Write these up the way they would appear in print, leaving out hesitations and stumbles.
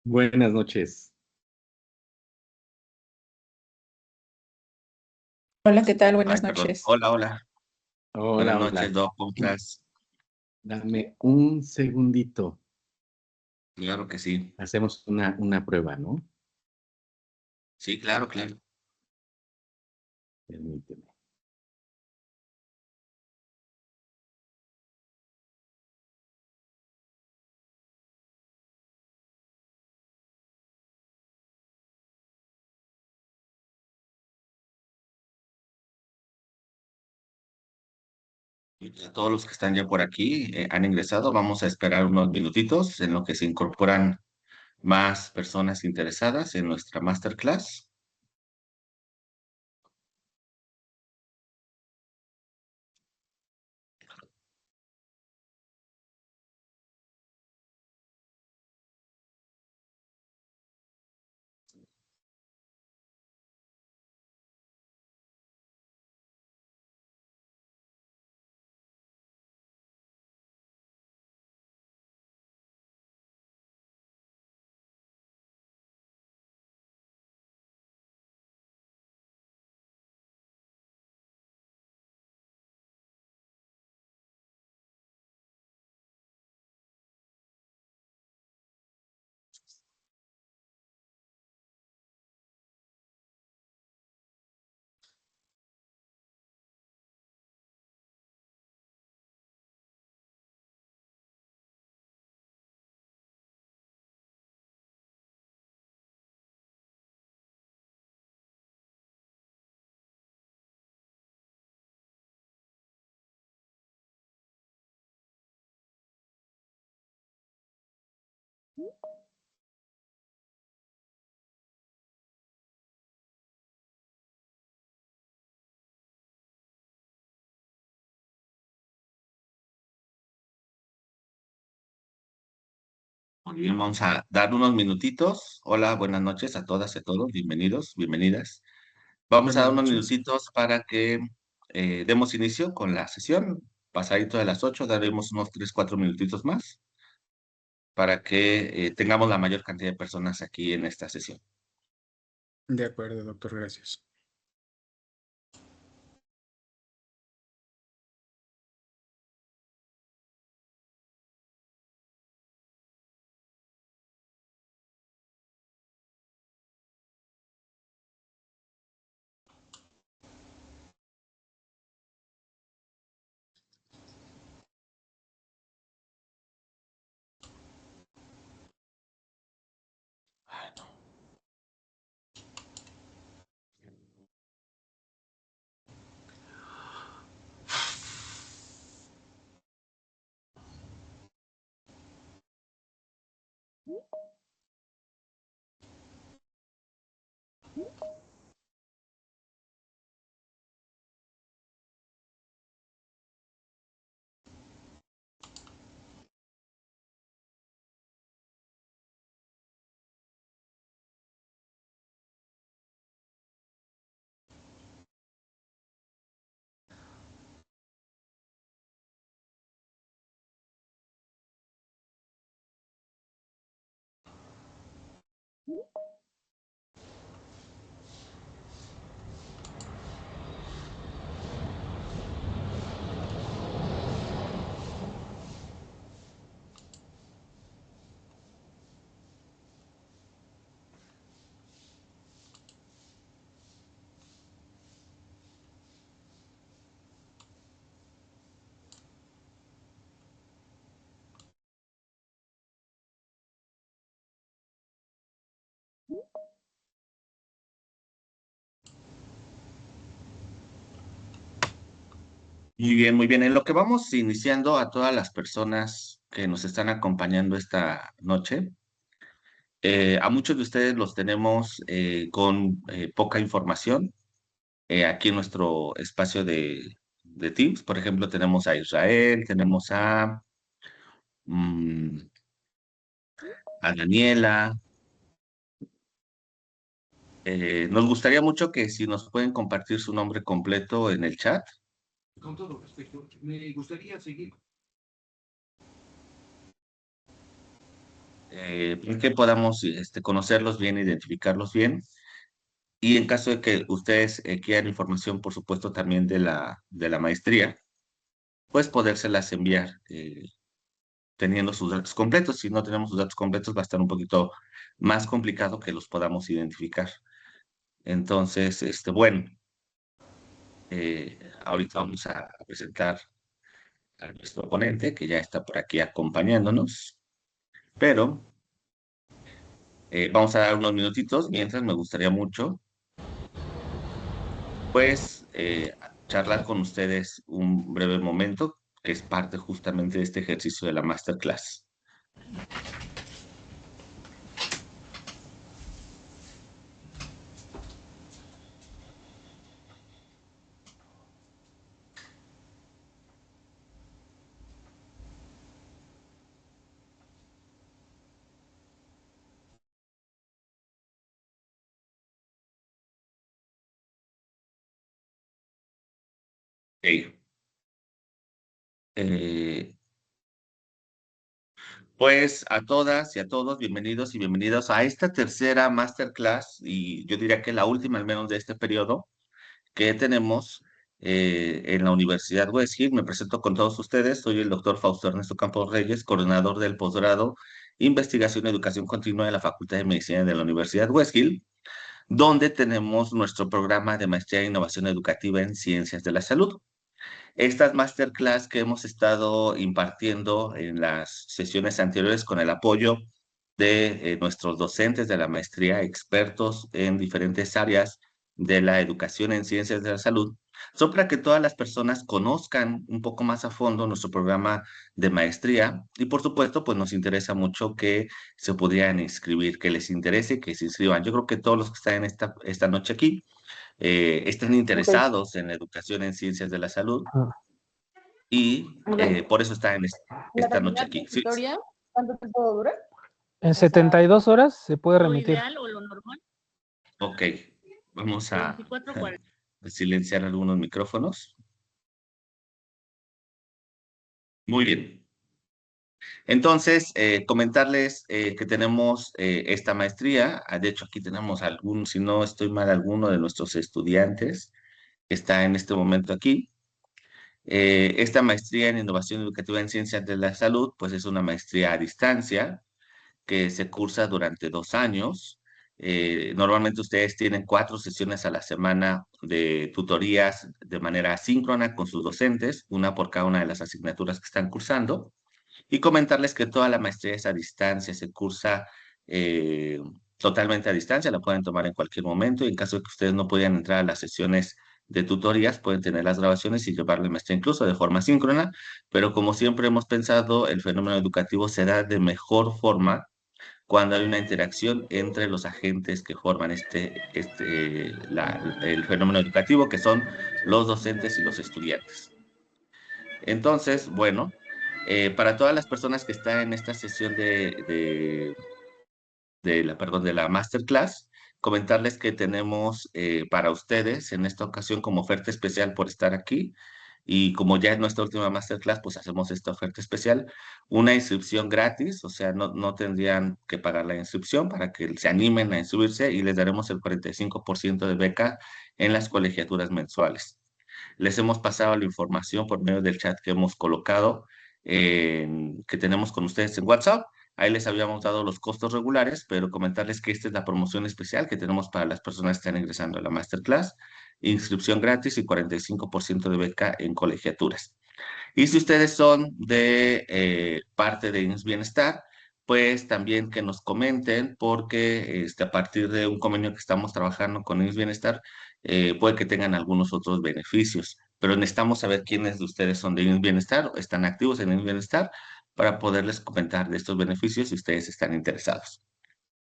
Buenas noches. Hola, ¿qué tal? Ay, Buenas perdón. noches. Hola, hola. Buenas Hola, noches, hola. Doc. ¿Cómo estás? Dame un segundito. Claro que sí. Hacemos una prueba, ¿no? Sí, claro, claro. Permíteme. Y a todos los que están ya por aquí han ingresado. Vamos a esperar unos minutitos en lo que se incorporan más personas interesadas en nuestra masterclass. Muy bien, vamos a dar unos minutitos. Hola, buenas noches a todas y a todos. Bienvenidos, bienvenidas. Vamos a Buenas dar unos noches. minutitos para que demos inicio con la sesión. Pasadito de las 8, daremos unos 3, 4 minutitos más para que tengamos la mayor cantidad de personas aquí en esta sesión. De acuerdo, doctor, gracias. Muy bien, muy bien. En lo que vamos iniciando a todas las personas que nos están acompañando esta noche, a muchos de ustedes los tenemos con poca información aquí en nuestro espacio de Teams. Por ejemplo, tenemos a Israel, tenemos mm, a Daniela. Nos gustaría mucho que si nos pueden compartir su nombre completo en el chat. Con todo respeto, me gustaría seguir. que podamos conocerlos bien, identificarlos bien. Y en caso de que ustedes quieran información, por supuesto, también de la maestría, pues podérselas enviar teniendo sus datos completos. Si no tenemos sus datos completos, va a estar un poquito más complicado que los podamos identificar. Entonces, bueno, ahorita vamos a presentar a nuestro ponente, que ya está por aquí acompañándonos, pero vamos a dar unos minutitos. Mientras, me gustaría mucho, pues, charlar con ustedes un breve momento, que es parte justamente de este ejercicio de la masterclass. Ok. Eh, Pues a todas y a todos, bienvenidos y bienvenidas a esta tercera masterclass, y yo diría que la última al menos de este periodo que tenemos en la Universidad West Hill. Me presento con todos ustedes, soy el doctor Fausto Ernesto Campos Reyes, coordinador del posgrado Investigación y Educación Continua de la Facultad de Medicina de la Universidad West Hill, donde tenemos nuestro programa de maestría e innovación educativa en ciencias de la salud. Estas masterclass que hemos estado impartiendo en las sesiones anteriores con el apoyo de nuestros docentes de la maestría, expertos en diferentes áreas de la educación en ciencias de la salud, son para que todas las personas conozcan un poco más a fondo nuestro programa de maestría, y por supuesto, pues nos interesa mucho que se pudieran inscribir, que les interese, que se inscriban. Yo creo que todos los que están en esta noche aquí están interesados en la educación en ciencias de la salud, y por eso está en esta noche aquí. Sí, ¿Cuánto tiempo dura? En 72 horas se puede ¿Lo remitir. ideal o lo normal? ok, vamos a 24 o 40. silenciar algunos micrófonos. Muy bien. Entonces, comentarles que tenemos esta maestría. De hecho, aquí tenemos algún, si no estoy mal, alguno de nuestros estudiantes que está en este momento aquí. Esta maestría en innovación educativa en ciencias de la salud, pues es una maestría a distancia que se cursa durante 2 años. Normalmente ustedes tienen 4 sesiones a la semana de tutorías de manera asíncrona con sus docentes, una por cada una de las asignaturas que están cursando. Y comentarles que toda la maestría es a distancia, se cursa eh, totalmente a distancia, la pueden tomar en cualquier momento, y en caso de que ustedes no puedan entrar a las sesiones de tutorías, pueden tener las grabaciones y llevar la maestría incluso de forma síncrona, pero como siempre hemos pensado, el fenómeno educativo se da de mejor forma cuando hay una interacción entre los agentes que forman el fenómeno educativo, que son los docentes y los estudiantes. Entonces, bueno, para todas las personas que están en esta sesión de la masterclass, comentarles que tenemos para ustedes en esta ocasión como oferta especial por estar aquí, y como ya es nuestra última masterclass, pues hacemos esta oferta especial, una inscripción gratis, o sea, no tendrían que pagar la inscripción para que se animen a inscribirse, y les daremos el 45% de beca en las colegiaturas mensuales. Les hemos pasado la información por medio del chat que hemos colocado, que tenemos con ustedes en WhatsApp. Ahí les habíamos dado los costos regulares, pero comentarles que esta es la promoción especial que tenemos para las personas que están ingresando a la masterclass. Inscripción gratis y 45% de beca en colegiaturas. Y si ustedes son de parte de IMSS Bienestar, pues también que nos comenten, porque a partir de un convenio que estamos trabajando con IMSS Bienestar, puede que tengan algunos otros beneficios, pero necesitamos saber quiénes de ustedes son de IMSS Bienestar o están activos en IMSS Bienestar para poderles comentar de estos beneficios si ustedes están interesados.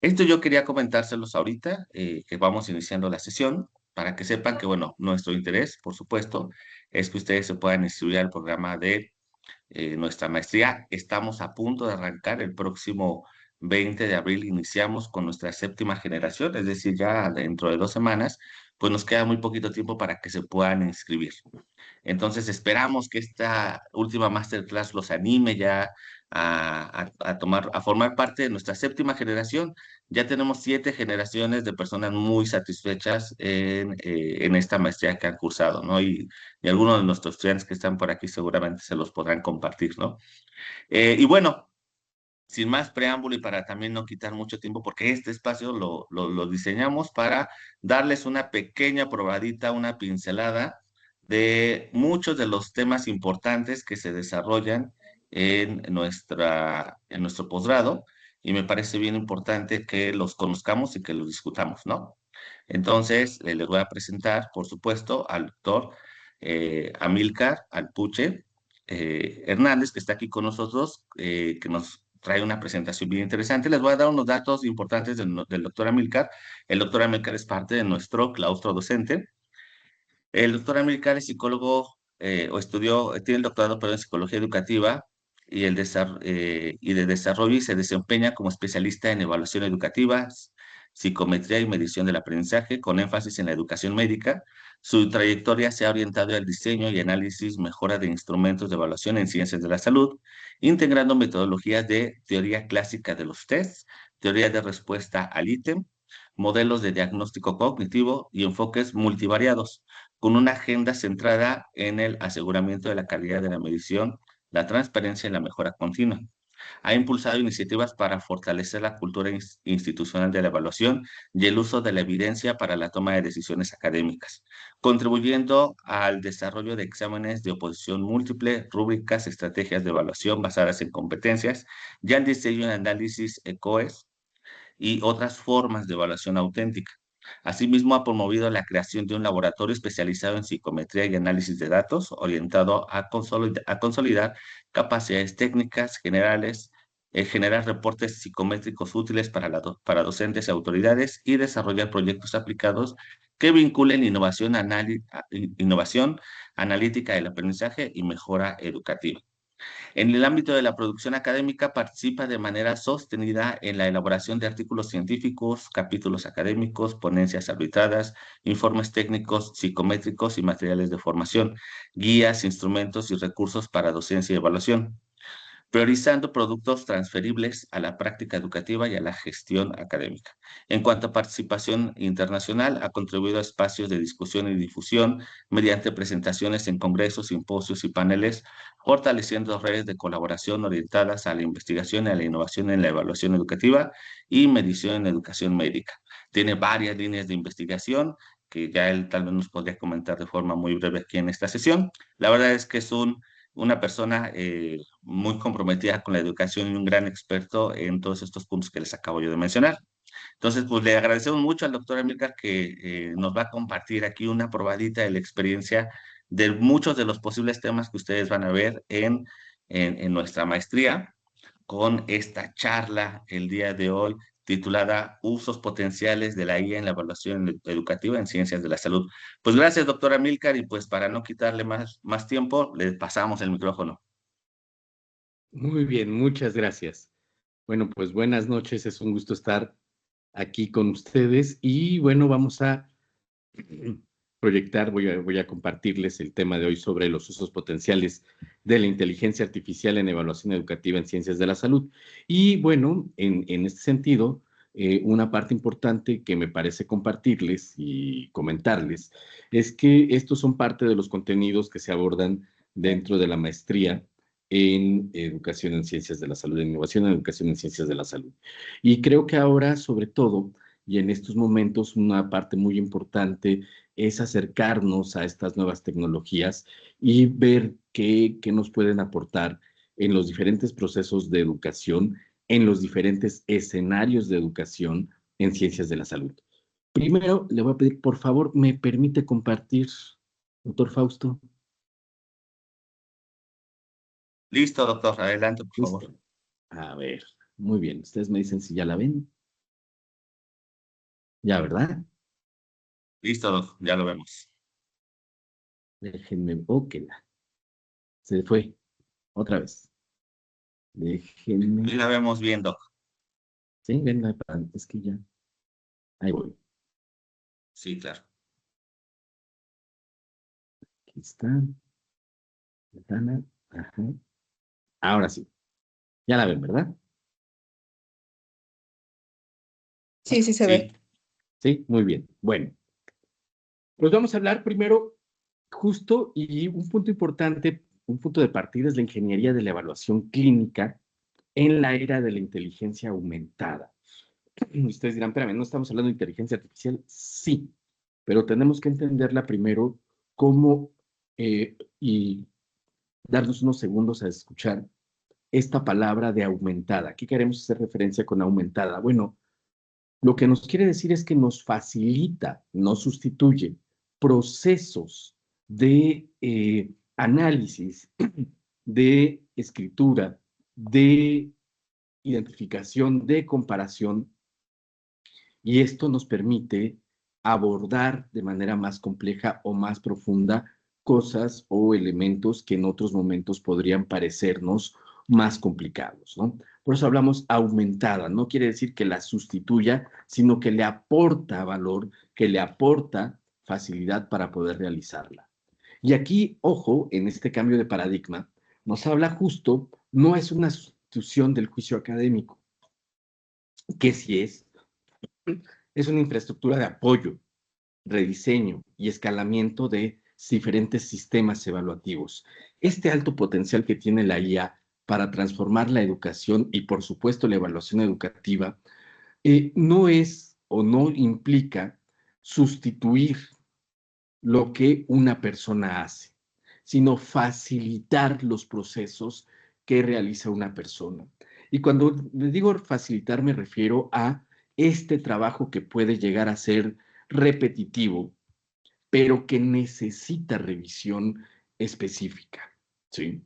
Esto yo quería comentárselos ahorita, que vamos iniciando la sesión, para que sepan que, bueno, nuestro interés, por supuesto, es que ustedes se puedan inscribir al programa de nuestra maestría. Estamos a punto de arrancar el próximo 20 de abril, iniciamos con nuestra 7ª generación, es decir, ya dentro de 2 semanas, pues nos queda muy poquito tiempo para que se puedan inscribir. Entonces esperamos que esta última masterclass los anime ya a formar parte de nuestra séptima generación. Ya tenemos 7 generaciones de personas muy satisfechas en esta maestría que han cursado, ¿no? Y algunos de nuestros estudiantes que están por aquí seguramente se los podrán compartir, ¿no? Y bueno, sin más preámbulo y para también no quitar mucho tiempo, porque este espacio lo diseñamos para darles una pequeña probadita, una pincelada de muchos de los temas importantes que se desarrollan en nuestro posgrado, y me parece bien importante que los conozcamos y que los discutamos, ¿no? Entonces, les voy a presentar, por supuesto, al doctor Amílcar Alpuche Hernández, que está aquí con nosotros, que nos trae una presentación bien interesante. Les voy a dar unos datos importantes del doctor Amílcar. El doctor Amílcar es parte de nuestro claustro docente. El doctor Amílcar es psicólogo, tiene el doctorado, perdón, en psicología educativa y de desarrollo, y se desempeña como especialista en evaluación educativa, psicometría y medición del aprendizaje, con énfasis en la educación médica. Su trayectoria se ha orientado al diseño y análisis, mejora de instrumentos de evaluación en ciencias de la salud, integrando metodologías de teoría clásica de los tests, teoría de respuesta al ítem, modelos de diagnóstico cognitivo y enfoques multivariados, con una agenda centrada en el aseguramiento de la calidad de la medición, la transparencia y la mejora continua. Ha impulsado iniciativas para fortalecer la cultura institucional de la evaluación y el uso de la evidencia para la toma de decisiones académicas, contribuyendo al desarrollo de exámenes de oposición múltiple, rúbricas, estrategias de evaluación basadas en competencias y al diseño y análisis ECOES y otras formas de evaluación auténtica. Asimismo, ha promovido la creación de un laboratorio especializado en psicometría y análisis de datos, orientado a consolidar capacidades técnicas generales, generar reportes psicométricos útiles para docentes y autoridades, y desarrollar proyectos aplicados que vinculen innovación analítica del aprendizaje y mejora educativa. En el ámbito de la producción académica, participa de manera sostenida en la elaboración de artículos científicos, capítulos académicos, ponencias arbitradas, informes técnicos, psicométricos y materiales de formación, guías, instrumentos y recursos para docencia y evaluación, priorizando productos transferibles a la práctica educativa y a la gestión académica. En cuanto a participación internacional, ha contribuido a espacios de discusión y difusión mediante presentaciones en congresos, simposios y paneles, fortaleciendo redes de colaboración orientadas a la investigación y a la innovación en la evaluación educativa y medición en educación médica. Tiene varias líneas de investigación que ya él tal vez nos podría comentar de forma muy breve aquí en esta sesión. La verdad es que es una persona muy comprometida con la educación y un gran experto en todos estos puntos que les acabo yo de mencionar. Entonces, pues le agradecemos mucho al doctor Amílcar que nos va a compartir aquí una probadita de la experiencia de muchos de los posibles temas que ustedes van a ver en nuestra maestría, con esta charla el día de hoy titulada Usos potenciales de la IA en la evaluación educativa en ciencias de la salud. Pues gracias, doctora Amílcar, y pues para no quitarle más tiempo, le pasamos el micrófono. Muy bien, muchas gracias. Bueno, pues buenas noches, es un gusto estar aquí con ustedes y bueno, vamos a proyectar, voy a compartirles el tema de hoy sobre los usos potenciales de la inteligencia artificial en evaluación educativa en ciencias de la salud. Y bueno, en este sentido, una parte importante que me parece compartirles y comentarles es que estos son parte de los contenidos que se abordan dentro de la maestría en educación en ciencias de la salud, en innovación en educación en ciencias de la salud. Y creo que ahora, sobre todo, y en estos momentos, una parte muy importante es acercarnos a estas nuevas tecnologías y ver qué nos pueden aportar en los diferentes procesos de educación, en los diferentes escenarios de educación en ciencias de la salud. Primero, le voy a pedir, por favor, ¿me permite compartir, doctor Fausto? Listo, doctor, adelante, por Listo. favor. A ver, muy bien. Ustedes me dicen si ya la ven. Ya, ¿verdad? Listo, doc, ya lo vemos. Déjenme, ok, se fue, otra vez. Déjenme, Sí la vemos bien, doc. sí, ven, es que ya, ahí voy. Sí, claro. Aquí está, ventana, ajá. Ahora sí. Ya la ven, ¿verdad? Sí, sí se ve. Sí, muy bien. Bueno, pues vamos a hablar primero justo y un punto importante, un punto de partida es la ingeniería de la evaluación clínica en la era de la inteligencia aumentada. Ustedes dirán, espérame, ¿no estamos hablando de inteligencia artificial? Sí, pero tenemos que entenderla primero cómo y darnos unos segundos a escuchar esta palabra de aumentada. ¿Qué queremos hacer referencia con aumentada? Bueno, lo que nos quiere decir es que nos facilita, no sustituye procesos de análisis, de escritura, de identificación, de comparación, y esto nos permite abordar de manera más compleja o más profunda cosas o elementos que en otros momentos podrían parecernos más complicados, ¿no? Por eso hablamos aumentada, no quiere decir que la sustituya, sino que le aporta valor, que le aporta facilidad para poder realizarla. Y aquí, ojo, en este cambio de paradigma, nos habla justo, no es una sustitución del juicio académico, que sí es una infraestructura de apoyo, rediseño y escalamiento de diferentes sistemas evaluativos. Este alto potencial que tiene la IA para transformar la educación y, por supuesto, la evaluación educativa, no es o no implica sustituir lo que una persona hace, sino facilitar los procesos que realiza una persona. Y cuando le digo facilitar, me refiero a este trabajo que puede llegar a ser repetitivo, pero que necesita revisión específica, ¿sí?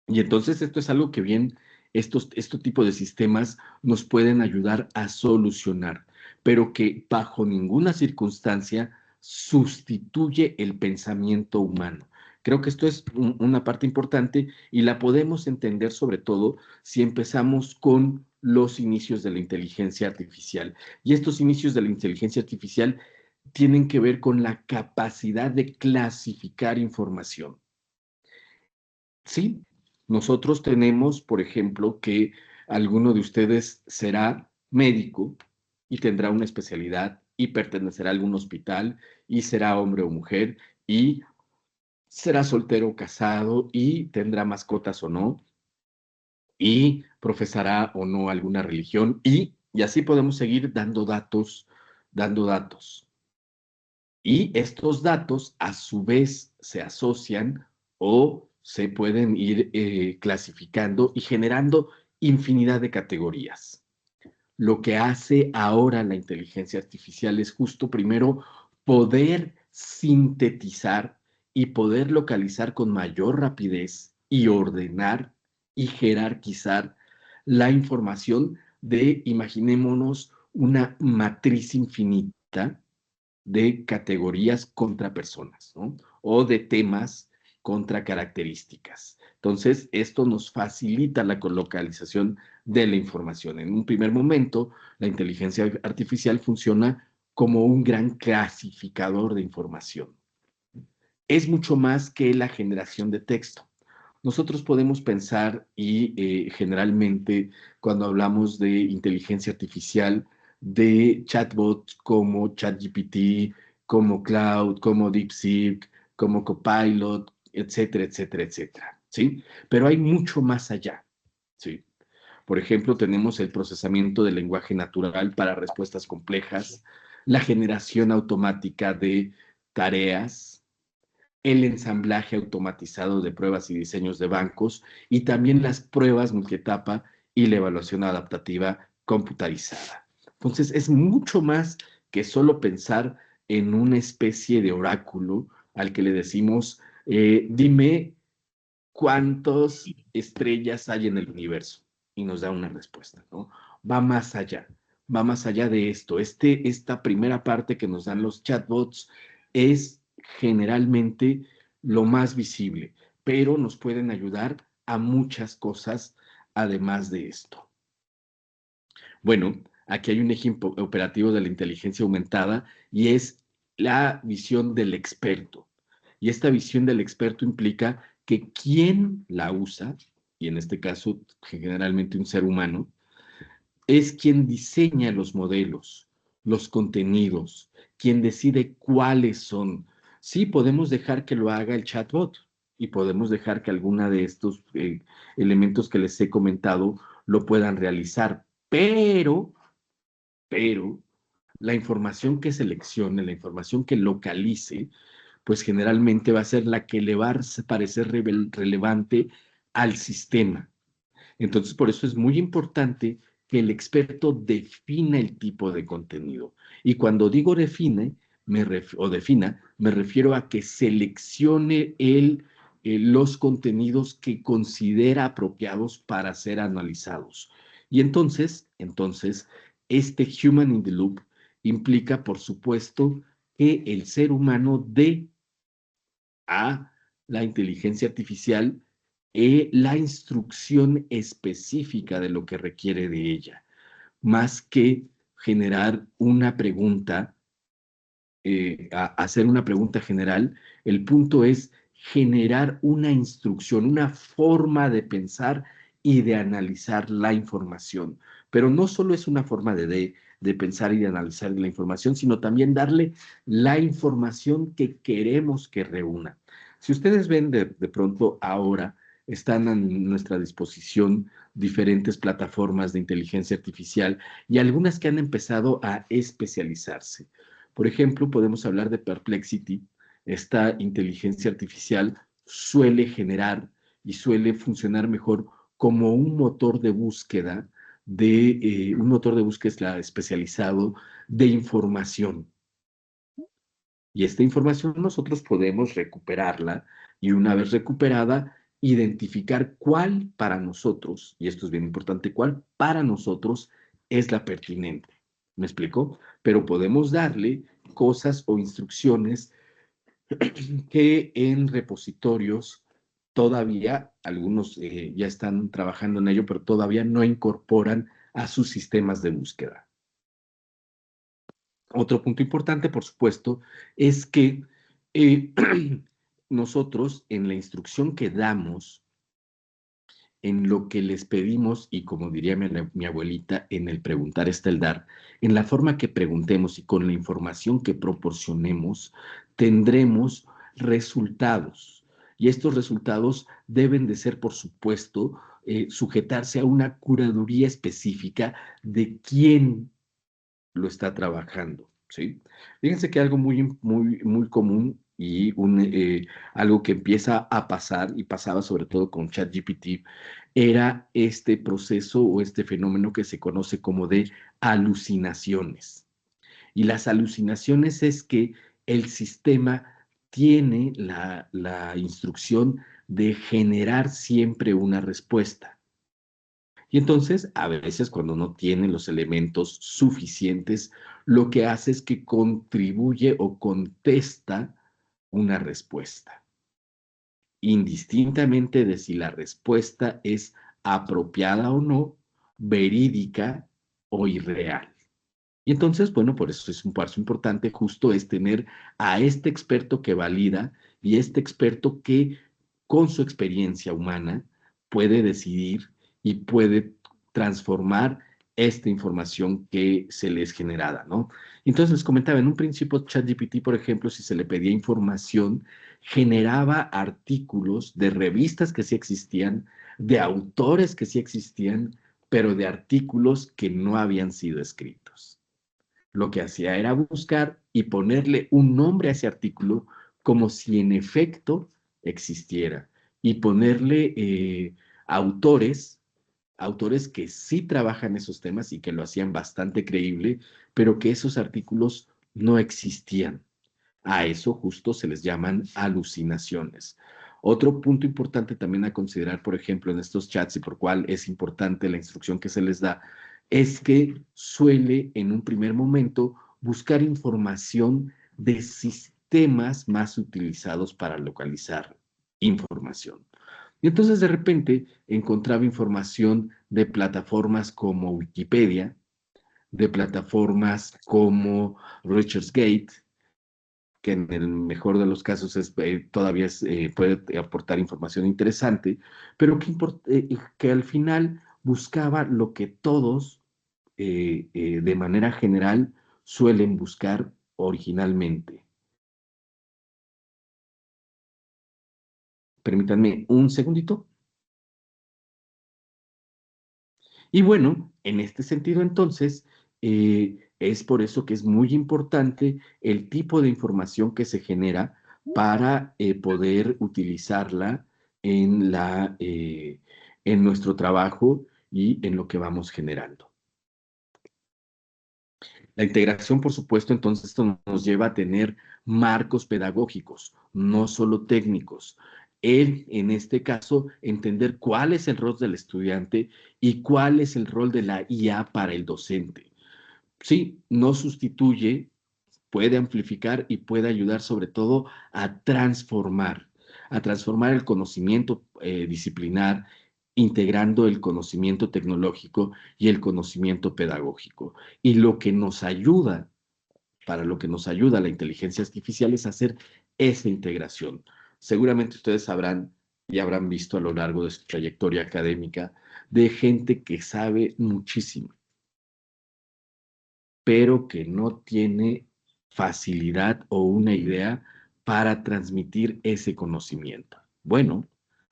Y entonces esto es algo que bien este tipo de sistemas nos pueden ayudar a solucionar, pero que bajo ninguna circunstancia sustituye el pensamiento humano. Creo que esto es una parte importante y la podemos entender sobre todo si empezamos con los inicios de la inteligencia artificial. Y estos inicios de la inteligencia artificial tienen que ver con la capacidad de clasificar información. Sí, nosotros tenemos, por ejemplo, que alguno de ustedes será médico y tendrá una especialidad y pertenecerá a algún hospital y será hombre o mujer y será soltero o casado y tendrá mascotas o no y profesará o no alguna religión y así podemos seguir dando datos, dando datos. Y estos datos a su vez se asocian o se pueden ir clasificando y generando infinidad de categorías. Lo que hace ahora la inteligencia artificial es justo primero poder sintetizar y poder localizar con mayor rapidez y ordenar y jerarquizar la información de, imaginémonos, una matriz infinita de categorías contra personas, ¿no? O de temas contra características. Entonces, esto nos facilita la localización de la información. En un primer momento, la inteligencia artificial funciona como un gran clasificador de información. Es mucho más que la generación de texto. Nosotros podemos pensar y generalmente cuando hablamos de inteligencia artificial, de chatbots como ChatGPT, como Cloud, como DeepSeek, como Copilot, etcétera, etcétera, etcétera, ¿sí? Pero hay mucho más allá, ¿sí? Por ejemplo, tenemos el procesamiento del lenguaje natural para respuestas complejas, la generación automática de tareas, el ensamblaje automatizado de pruebas y diseños de bancos y también las pruebas multietapa y la evaluación adaptativa computarizada. Entonces, es mucho más que solo pensar en una especie de oráculo al que le decimos, dime cuántas estrellas hay en el universo y nos da una respuesta, ¿no? Va va más allá de esto. Esta primera parte que nos dan los chatbots es generalmente lo más visible, pero nos pueden ayudar a muchas cosas además de esto. Bueno, aquí hay un ejemplo operativo de la inteligencia aumentada y es la visión del experto. Y esta visión del experto implica que quien la usa y en este caso generalmente un ser humano, es quien diseña los modelos, los contenidos, quien decide cuáles son. Sí, podemos dejar que lo haga el chatbot y podemos dejar que alguna de estos elementos que les he comentado lo puedan realizar, pero la información que seleccione, la información que localice, pues generalmente va a ser la que le va a parecer relevante al sistema. Entonces, por eso es muy importante que el experto defina el tipo de contenido. Y cuando digo define o defina, me refiero a que seleccione los contenidos que considera apropiados para ser analizados. Y entonces, este human in the loop implica, por supuesto, que el ser humano dé a la inteligencia artificial la instrucción específica de lo que requiere de ella, más que generar una pregunta, hacer una pregunta general. El punto es generar una instrucción, una forma de pensar y de analizar la información. Pero no solo es una forma de pensar y de analizar la información, sino también darle la información que queremos que reúna. Si ustedes ven de pronto ahora, están a nuestra disposición diferentes plataformas de inteligencia artificial y algunas que han empezado a especializarse. Por ejemplo, podemos hablar de Perplexity. Esta inteligencia artificial suele generar y suele funcionar mejor como un motor de búsqueda un motor de búsqueda especializado de información. Y esta información nosotros podemos recuperarla y una vez recuperada, identificar cuál para nosotros, y esto es bien importante, cuál para nosotros es la pertinente. ¿Me explico? Pero podemos darle cosas o instrucciones que en repositorios todavía, algunos ya están trabajando en ello, pero todavía no incorporan a sus sistemas de búsqueda. Otro punto importante, por supuesto, es que nosotros en la instrucción que damos, en lo que les pedimos, y como diría mi abuelita, en el preguntar está el dar, en la forma que preguntemos y con la información que proporcionemos, tendremos resultados. Y estos resultados deben de ser, por supuesto, sujetarse a una curaduría específica de quién lo está trabajando, ¿sí? Fíjense que algo muy común y algo que empieza a pasar, y pasaba sobre todo con ChatGPT, era este proceso o este fenómeno que se conoce como de alucinaciones. Y las alucinaciones es que el sistema tiene la instrucción de generar siempre una respuesta. Y entonces, a veces cuando no tiene los elementos suficientes, lo que hace es que contribuye o contesta una respuesta, indistintamente de si la respuesta es apropiada o no, verídica o irreal. Y entonces, bueno, por eso es un paso importante justo es tener a este experto que valida y este experto que con su experiencia humana puede decidir y puede transformar esta información que se le es generada, ¿no? Entonces les comentaba, en un principio ChatGPT, por ejemplo, si se le pedía información, generaba artículos de revistas que sí existían, de autores que sí existían, pero de artículos que no habían sido escritos. Lo que hacía era buscar y ponerle un nombre a ese artículo como si en efecto existiera y ponerle autores, autores que sí trabajan esos temas y que lo hacían bastante creíble, pero que esos artículos no existían. A eso justo se les llaman alucinaciones. Otro punto importante también a considerar, por ejemplo, en estos chats y por cual es importante la instrucción que se les da, es que suele en un primer momento buscar información de sistemas más utilizados para localizar información. Y entonces de repente encontraba información de plataformas como Wikipedia, de plataformas como ResearchGate, que en el mejor de los casos todavía puede aportar información interesante, pero que al final buscaba lo que todos, de manera general, suelen buscar originalmente. Permítanme un segundito. Y bueno, en este sentido entonces, es por eso que es muy importante el tipo de información que se genera para poder utilizarla en nuestro trabajo y en lo que vamos generando. La integración, por supuesto, entonces esto nos lleva a tener marcos pedagógicos, no solo técnicos. En este caso, entender cuál es el rol del estudiante y cuál es el rol de la IA para el docente. Sí, no sustituye, puede amplificar y puede ayudar sobre todo a transformar el conocimiento disciplinar, integrando el conocimiento tecnológico y el conocimiento pedagógico. Y lo que nos ayuda, para lo que nos ayuda la inteligencia artificial es hacer esa integración. Seguramente ustedes sabrán y habrán visto a lo largo de su trayectoria académica de gente que sabe muchísimo, pero que no tiene facilidad o una idea para transmitir ese conocimiento. Bueno,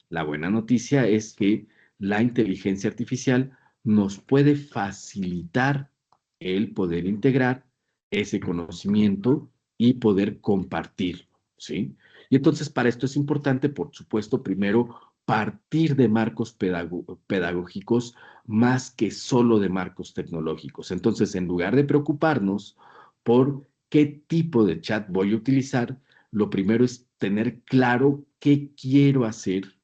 la buena noticia es que la inteligencia artificial nos puede facilitar el poder integrar ese conocimiento y poder compartirlo, ¿sí? Y entonces para esto es importante, por supuesto, primero partir de marcos pedagógicos más que solo de marcos tecnológicos. Entonces, en lugar de preocuparnos por qué tipo de chat voy a utilizar, lo primero es tener claro qué quiero hacer,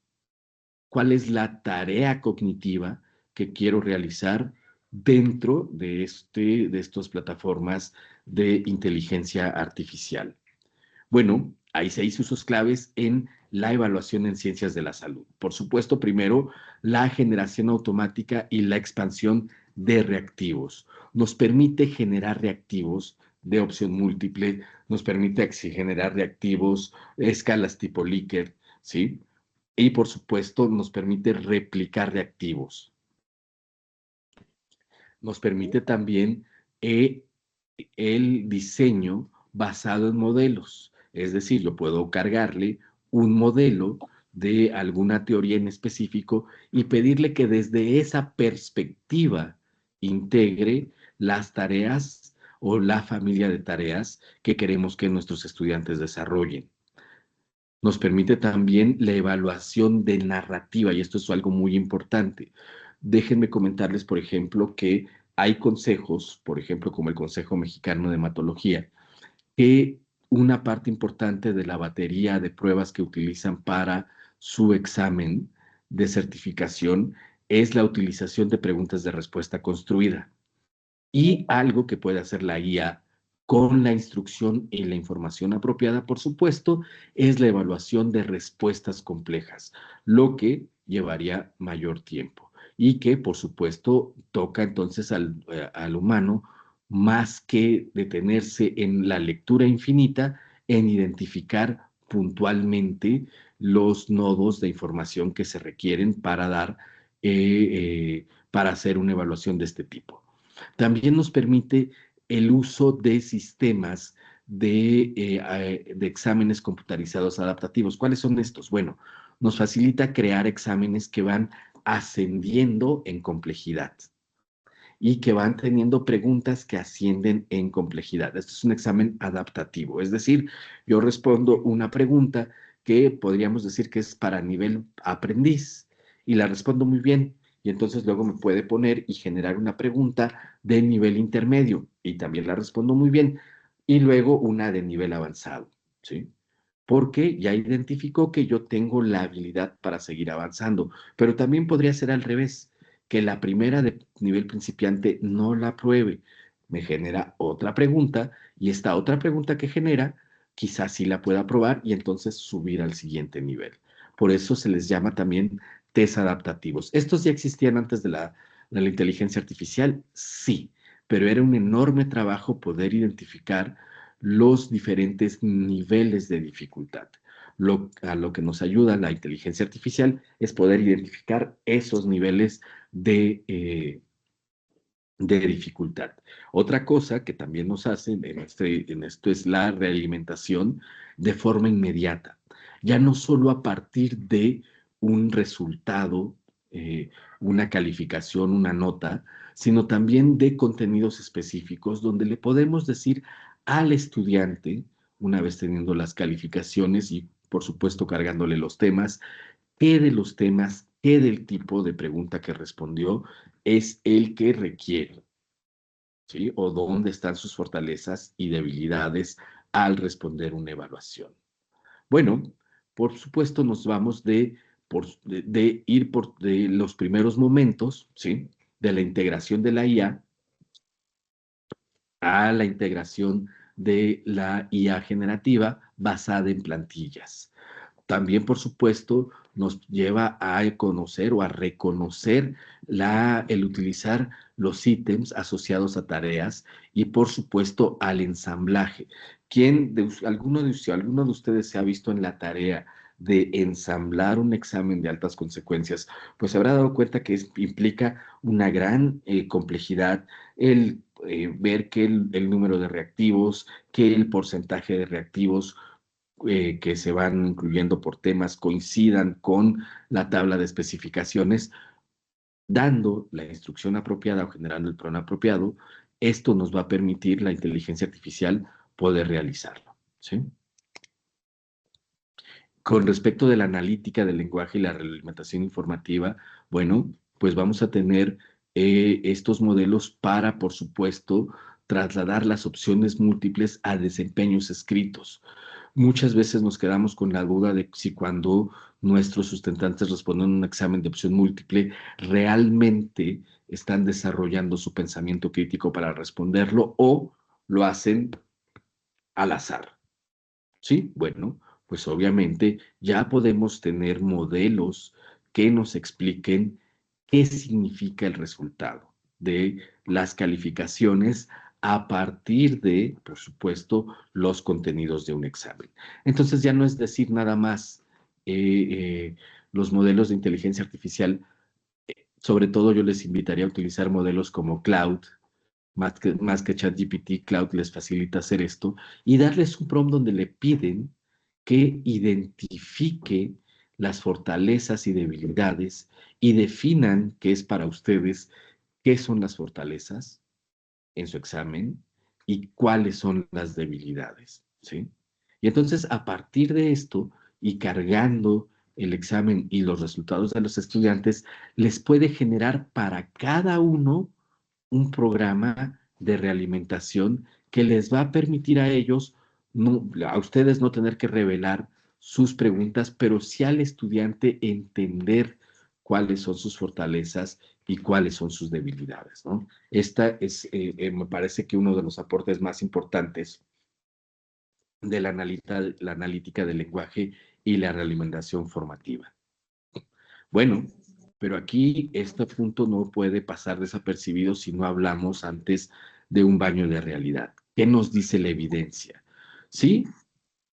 cuál es la tarea cognitiva que quiero realizar dentro de estas plataformas de inteligencia artificial. Bueno, hay 6 usos claves en la evaluación en ciencias de la salud. Por supuesto, primero, la generación automática y la expansión de reactivos. Nos permite generar reactivos de opción múltiple, nos permite generar reactivos, escalas tipo Likert, ¿sí? Y por supuesto, nos permite replicar reactivos. Nos permite también el diseño basado en modelos. Es decir, yo puedo cargarle un modelo de alguna teoría en específico y pedirle que desde esa perspectiva integre las tareas o la familia de tareas que queremos que nuestros estudiantes desarrollen. Nos permite también la evaluación de narrativa, y esto es algo muy importante. Déjenme comentarles, por ejemplo, que hay consejos, por ejemplo, como el Consejo Mexicano de Hematología, que una parte importante de la batería de pruebas que utilizan para su examen de certificación es la utilización de preguntas de respuesta construida. Y algo que puede hacer la guía con la instrucción y la información apropiada, por supuesto, es la evaluación de respuestas complejas, lo que llevaría mayor tiempo y que, por supuesto, toca entonces al humano más que detenerse en la lectura infinita, en identificar puntualmente los nodos de información que se requieren para hacer una evaluación de este tipo. También nos permite el uso de sistemas de exámenes computarizados adaptativos. ¿Cuáles son estos? Bueno, nos facilita crear exámenes que van ascendiendo en complejidad y que van teniendo preguntas que ascienden en complejidad. Esto es un examen adaptativo, es decir, yo respondo una pregunta que podríamos decir que es para nivel aprendiz y la respondo muy bien y entonces luego me puede poner y generar una pregunta de nivel intermedio y también la respondo muy bien y luego una de nivel avanzado, ¿sí? Porque ya identificó que yo tengo la habilidad para seguir avanzando, pero también podría ser al revés, que la primera de nivel principiante no la pruebe, me genera otra pregunta y esta otra pregunta que genera quizás sí la pueda probar y entonces subir al siguiente nivel. Por eso se les llama también test adaptativos. ¿Estos ya existían antes de la inteligencia artificial? Sí, pero era un enorme trabajo poder identificar los diferentes niveles de dificultad. A lo que nos ayuda la inteligencia artificial es poder identificar esos niveles de dificultad. Otra cosa que también nos hacen en esto es la realimentación de forma inmediata. Ya no solo a partir de un resultado, una calificación, una nota, sino también de contenidos específicos donde le podemos decir al estudiante, una vez teniendo las calificaciones y por supuesto cargándole los temas, qué de los temas, qué del tipo de pregunta que respondió es el que requiere, ¿sí? O dónde están sus fortalezas y debilidades al responder una evaluación. Bueno, por supuesto nos vamos de ir por de los primeros momentos, ¿sí? De la integración de la IA a la integración de la IA generativa basada en plantillas. También, por supuesto, nos lleva a conocer o a reconocer el utilizar los ítems asociados a tareas y, por supuesto, al ensamblaje. ¿Alguno de ustedes se ha visto en la tarea de ensamblar un examen de altas consecuencias? Pues se habrá dado cuenta que implica una gran complejidad el ver que el número de reactivos, que el porcentaje de reactivos que se van incluyendo por temas coincidan con la tabla de especificaciones, dando la instrucción apropiada o generando el patrón apropiado. Esto nos va a permitir la inteligencia artificial poder realizarlo, ¿sí? Con respecto de la analítica del lenguaje y la realimentación informativa, bueno, pues vamos a tener estos modelos para, por supuesto, trasladar las opciones múltiples a desempeños escritos. Muchas veces nos quedamos con la duda de si cuando nuestros sustentantes responden un examen de opción múltiple, realmente están desarrollando su pensamiento crítico para responderlo o lo hacen al azar. ¿Sí? Bueno, pues obviamente ya podemos tener modelos que nos expliquen qué significa el resultado de las calificaciones a partir de, por supuesto, los contenidos de un examen. Entonces ya no es decir nada más los modelos de inteligencia artificial, sobre todo yo les invitaría a utilizar modelos como Cloud, más que ChatGPT. Cloud les facilita hacer esto y darles un prompt donde le piden que identifique las fortalezas y debilidades y definan qué es para ustedes, qué son las fortalezas en su examen y cuáles son las debilidades, ¿sí? Y entonces, a partir de esto y cargando el examen y los resultados de los estudiantes, les puede generar para cada uno un programa de realimentación que les va a permitir a ellos, a ustedes no tener que revelar sus preguntas, pero sí al estudiante entender cuáles son sus fortalezas y cuáles son sus debilidades, ¿no? Esta es, me parece que uno de los aportes más importantes de la analítica del lenguaje y la realimentación formativa. Bueno, pero aquí este punto no puede pasar desapercibido si no hablamos antes de un baño de realidad. ¿Qué nos dice la evidencia? Sí,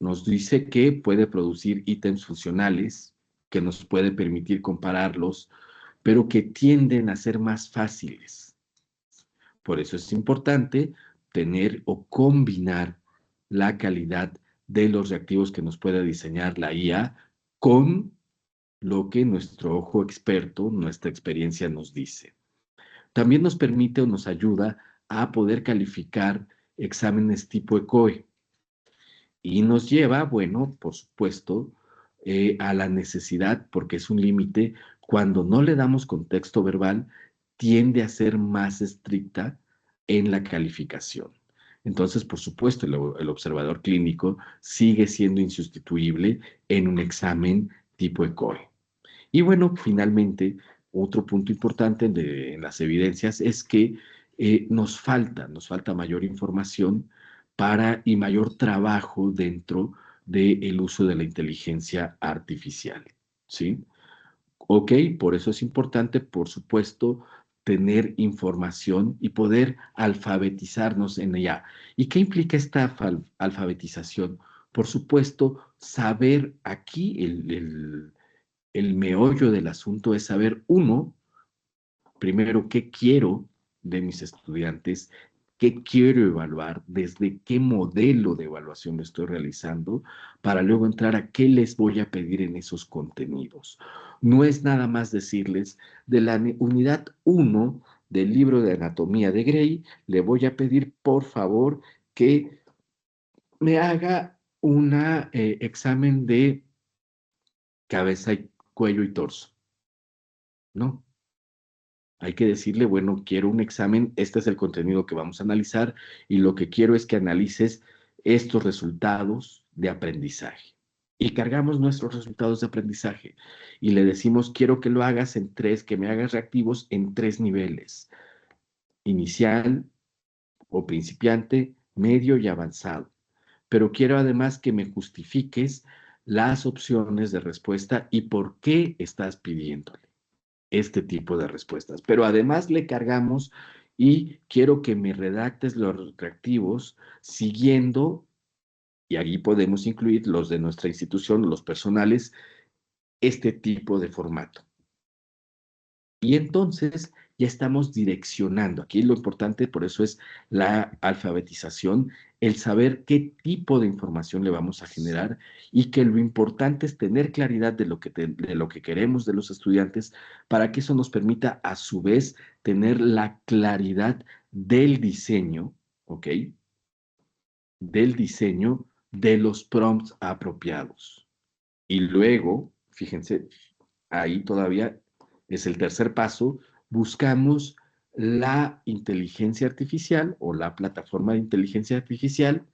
nos dice que puede producir ítems funcionales, que nos puede permitir compararlos, pero que tienden a ser más fáciles. Por eso es importante tener o combinar la calidad de los reactivos que nos puede diseñar la IA con lo que nuestro ojo experto, nuestra experiencia nos dice. También nos permite o nos ayuda a poder calificar exámenes tipo ECOE y nos lleva, bueno, por supuesto, a la necesidad, porque es un límite, cuando no le damos contexto verbal, tiende a ser más estricta en la calificación. Entonces, por supuesto, el observador clínico sigue siendo insustituible en un examen tipo ECOE. Y bueno, finalmente, otro punto importante en las evidencias es que nos falta mayor información y mayor trabajo dentro del uso de la inteligencia artificial, ¿sí? Ok, por eso es importante, por supuesto, tener información y poder alfabetizarnos en ella. ¿Y qué implica esta alfabetización? Por supuesto, saber aquí el meollo del asunto es saber, uno, primero, qué quiero de mis estudiantes, qué quiero evaluar, desde qué modelo de evaluación lo estoy realizando, para luego entrar a qué les voy a pedir en esos contenidos. No es nada más decirles, de la unidad 1 del libro de anatomía de Gray, le voy a pedir, por favor, que me haga un examen de cabeza, y cuello y torso. No. Hay que decirle, bueno, quiero un examen, este es el contenido que vamos a analizar y lo que quiero es que analices estos resultados de aprendizaje. Y cargamos nuestros resultados de aprendizaje y le decimos, quiero que lo hagas en tres, que me hagas reactivos en tres niveles: inicial o principiante, medio y avanzado. Pero quiero además que me justifiques las opciones de respuesta y por qué estás pidiéndole este tipo de respuestas. Pero además le cargamos y quiero que me redactes los reactivos siguiendo, y aquí podemos incluir los de nuestra institución, los personales, este tipo de formato. Y entonces ya estamos direccionando. Aquí lo importante, por eso es la alfabetización, el saber qué tipo de información le vamos a generar y que lo importante es tener claridad de lo que queremos de los estudiantes para que eso nos permita a su vez tener la claridad del diseño, ¿ok? Del diseño de los prompts apropiados. Y luego, fíjense, ahí todavía es el tercer paso, buscamos la inteligencia artificial o la plataforma de inteligencia artificial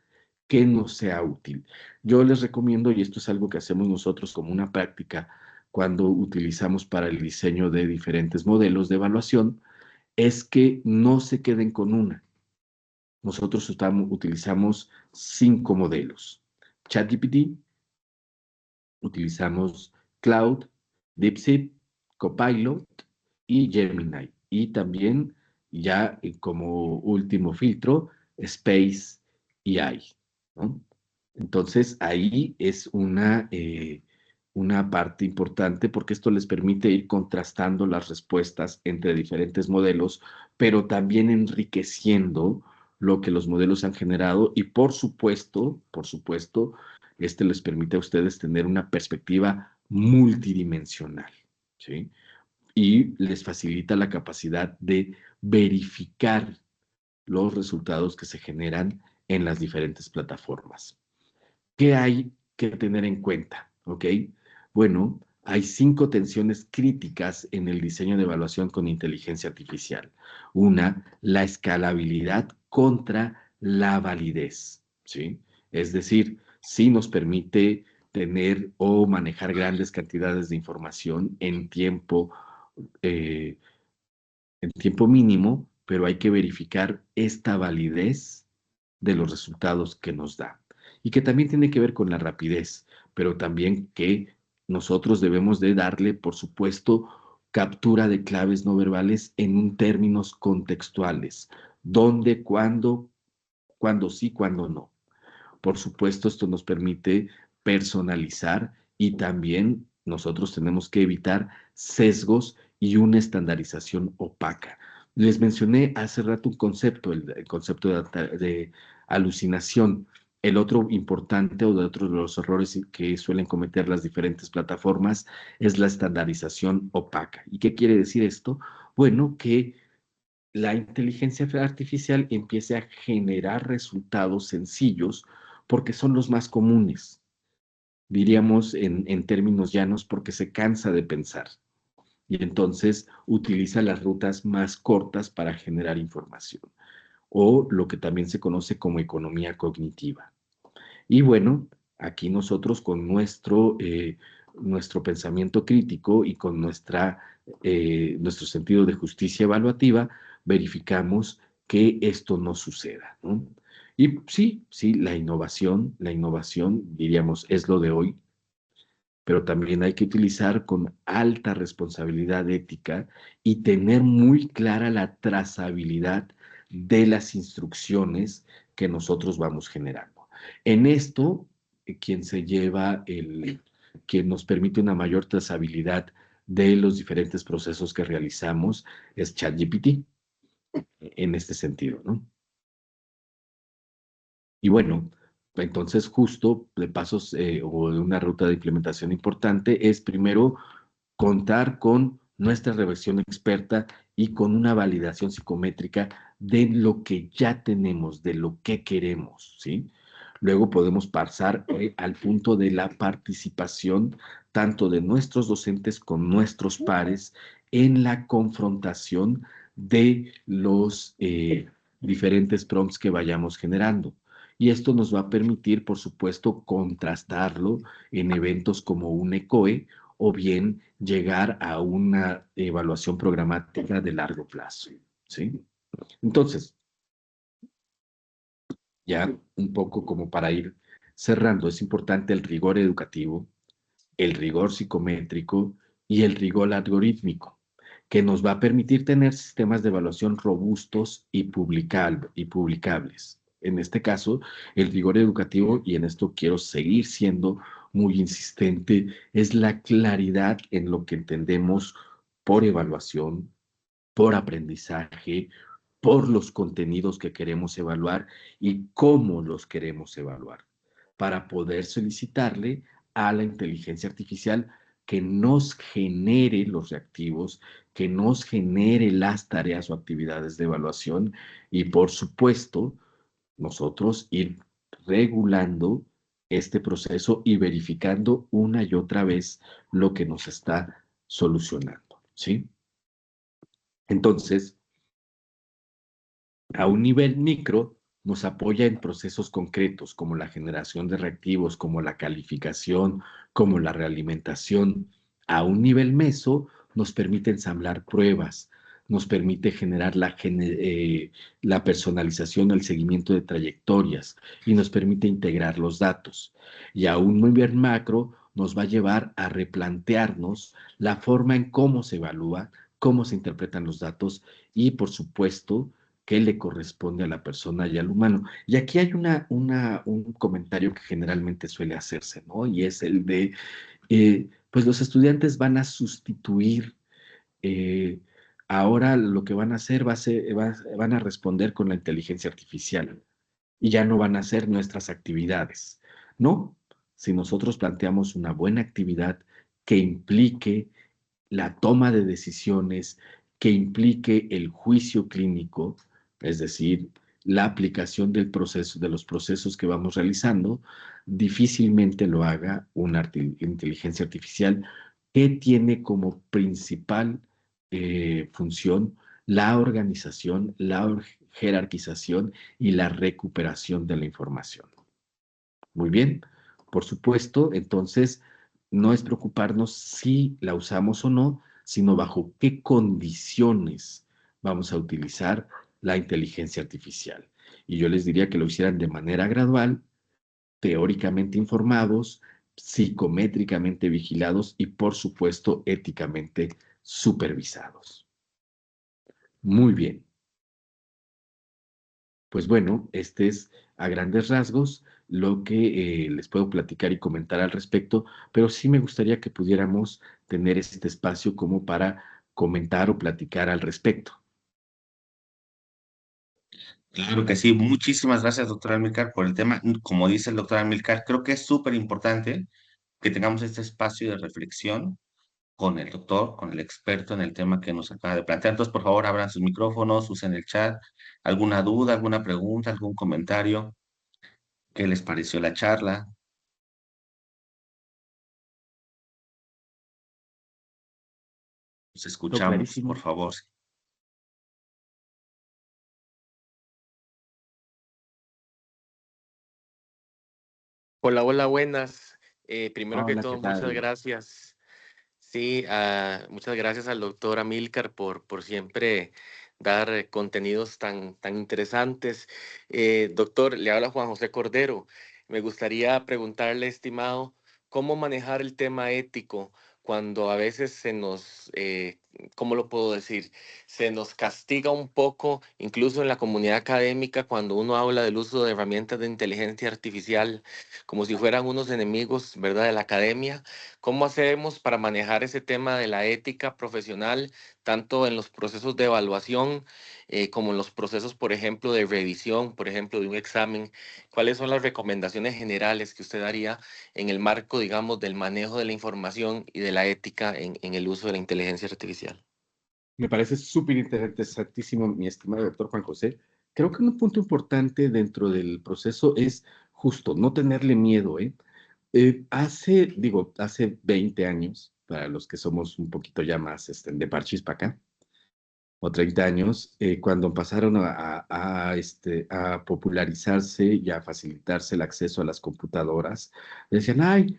que nos sea útil. Yo les recomiendo, y esto es algo que hacemos nosotros como una práctica cuando utilizamos para el diseño de diferentes modelos de evaluación, es que no se queden con una. Nosotros utilizamos 5 modelos: ChatGPT, utilizamos Cloud, DeepSeek, Copilot y Gemini. Y también, ya como último filtro, Space AI, ¿no? Entonces, ahí es una parte importante porque esto les permite ir contrastando las respuestas entre diferentes modelos, pero también enriqueciendo lo que los modelos han generado y por supuesto, este les permite a ustedes tener una perspectiva multidimensional, ¿sí? Y les facilita la capacidad de verificar los resultados que se generan en las diferentes plataformas. ¿Qué hay que tener en cuenta? ¿Ok? Bueno, hay 5 tensiones críticas en el diseño de evaluación con inteligencia artificial. Una, la escalabilidad contra la validez, ¿sí? Es decir, sí nos permite tener o manejar grandes cantidades de información eh, en tiempo mínimo, pero hay que verificar esta validez de los resultados que nos da. Y que también tiene que ver con la rapidez, pero también que nosotros debemos de darle, por supuesto, captura de claves no verbales en términos contextuales. ¿Dónde, cuándo sí, cuándo no? Por supuesto, esto nos permite personalizar y también nosotros tenemos que evitar sesgos y una estandarización opaca. Les mencioné hace rato un concepto, el concepto de alucinación. El otro importante o de otros de los errores que suelen cometer las diferentes plataformas es la estandarización opaca. ¿Y qué quiere decir esto? Bueno, que la inteligencia artificial empiece a generar resultados sencillos porque son los más comunes, diríamos en términos llanos, porque se cansa de pensar y entonces utiliza las rutas más cortas para generar información, o lo que también se conoce como economía cognitiva. Y bueno, aquí nosotros con nuestro pensamiento crítico y con nuestro sentido de justicia evaluativa, verificamos que esto no suceda, ¿no? Y sí, la innovación, diríamos, es lo de hoy. pero también hay que utilizar con alta responsabilidad ética y tener muy clara la trazabilidad de las instrucciones que nosotros vamos generando. En esto, quien se lleva quien nos permite una mayor trazabilidad de los diferentes procesos que realizamos es ChatGPT, en este sentido, ¿no? Y bueno, entonces justo de pasos o de una ruta de implementación importante es primero contar con nuestra revisión experta y con una validación psicométrica de lo que ya tenemos, de lo que queremos, ¿sí? Luego podemos pasar al punto de la participación tanto de nuestros docentes con nuestros pares en la confrontación de los diferentes prompts que vayamos generando. Y esto nos va a permitir, por supuesto, contrastarlo en eventos como un ECOE o bien llegar a una evaluación programática de largo plazo, ¿sí? Entonces, ya un poco como para ir cerrando, es importante el rigor educativo, el rigor psicométrico y el rigor algorítmico, que nos va a permitir tener sistemas de evaluación robustos y publicables. En este caso, el rigor educativo, y en esto quiero seguir siendo muy insistente, es la claridad en lo que entendemos por evaluación, por aprendizaje, por los contenidos que queremos evaluar y cómo los queremos evaluar, para poder solicitarle a la inteligencia artificial que nos genere los reactivos, que nos genere las tareas o actividades de evaluación y, por supuesto, nosotros ir regulando este proceso y verificando una y otra vez lo que nos está solucionando, ¿sí? Entonces, a un nivel micro, nos apoya en procesos concretos como la generación de reactivos, como la calificación, como la realimentación. A un nivel meso, nos permite ensamblar pruebas, nos permite generar la personalización, el seguimiento de trayectorias y nos permite integrar los datos. Y a un nivel macro, nos va a llevar a replantearnos la forma en cómo se evalúa, cómo se interpretan los datos y, por supuesto, qué le corresponde a la persona y al humano. Y aquí hay un comentario que generalmente suele hacerse, ¿no? Y es el de, pues los estudiantes van a sustituir, eh, ahora lo que van a hacer van a responder con la inteligencia artificial y ya no van a ser nuestras actividades. No, si nosotros planteamos una buena actividad que implique la toma de decisiones, que implique el juicio clínico, es decir, la aplicación del proceso, de los procesos que vamos realizando, difícilmente lo haga una inteligencia artificial que tiene como principal función la organización, la jerarquización y la recuperación de la información. Muy bien, por supuesto, entonces no es preocuparnos si la usamos o no, sino bajo qué condiciones vamos a utilizar la inteligencia artificial. Y yo les diría que lo hicieran de manera gradual, teóricamente informados, psicométricamente vigilados y, por supuesto, éticamente supervisados. Muy bien. Pues bueno, este es a grandes rasgos lo que les puedo platicar y comentar al respecto, pero sí me gustaría que pudiéramos tener este espacio como para comentar o platicar al respecto. Claro que sí. Muchísimas gracias, doctor Amilcar, por el tema. Como dice el doctor Amilcar, creo que es súper importante que tengamos este espacio de reflexión con el doctor, con el experto en el tema que nos acaba de plantear. Entonces, por favor, abran sus micrófonos, usen el chat. ¿Alguna duda, alguna pregunta, algún comentario? ¿Qué les pareció la charla? Nos Todo escuchamos, por clarísimo. favor. Hola, hola, buenas. Primero que Hola, ¿qué todo, muchas tal? gracias. Sí, muchas gracias al doctor Amílcar por siempre dar contenidos tan interesantes. Doctor, le habla Juan José Cordero. Me gustaría preguntarle, estimado, cómo manejar el tema ético cuando a veces se nos, ¿cómo lo puedo decir? Se nos castiga un poco, incluso en la comunidad académica, cuando uno habla del uso de herramientas de inteligencia artificial como si fueran unos enemigos, ¿verdad?, de la academia. ¿Cómo hacemos para manejar ese tema de la ética profesional, tanto en los procesos de evaluación como en los procesos, por ejemplo, de revisión, por ejemplo, de un examen? ¿Cuáles son las recomendaciones generales que usted daría en el marco, digamos, del manejo de la información y de la ética en el uso de la inteligencia artificial? Me parece súper interesantísimo, mi estimado doctor Juan José. Creo que un punto importante dentro del proceso es justo no tenerle miedo, ¿eh? Hace 20 años, para los que somos un poquito ya más de parchis para acá, o 30 años, cuando pasaron a popularizarse y a facilitarse el acceso a las computadoras, decían, ay,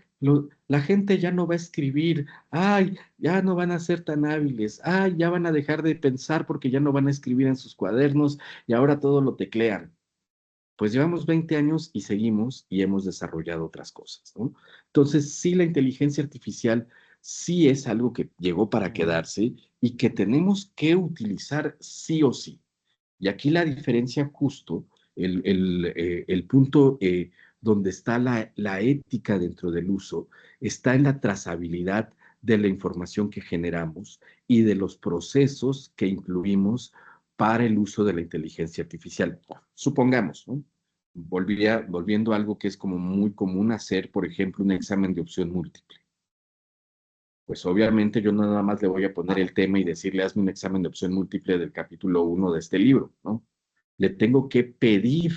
la gente ya no va a escribir, ay, ya no van a ser tan hábiles, ay, ya van a dejar de pensar porque ya no van a escribir en sus cuadernos y ahora todo lo teclean. Pues llevamos 20 años y seguimos y hemos desarrollado otras cosas, ¿no? Entonces, sí, la inteligencia artificial sí es algo que llegó para quedarse y que tenemos que utilizar sí o sí. Y aquí la diferencia justo, el punto donde está la ética dentro del uso, está en la trazabilidad de la información que generamos y de los procesos que incluimos para el uso de la inteligencia artificial. Supongamos, ¿no? Volviendo a algo que es como muy común hacer, por ejemplo, un examen de opción múltiple. Pues obviamente yo no nada más le voy a poner el tema y decirle, hazme un examen de opción múltiple del capítulo 1 de este libro, ¿no? Le tengo que pedir,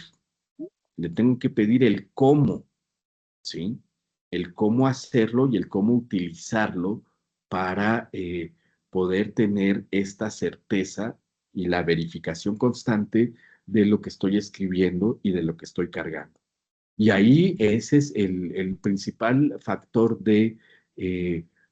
le tengo que pedir el cómo, ¿sí? El cómo hacerlo y el cómo utilizarlo para poder tener esta certeza y la verificación constante de lo que estoy escribiendo y de lo que estoy cargando. Y ahí ese es el principal factor de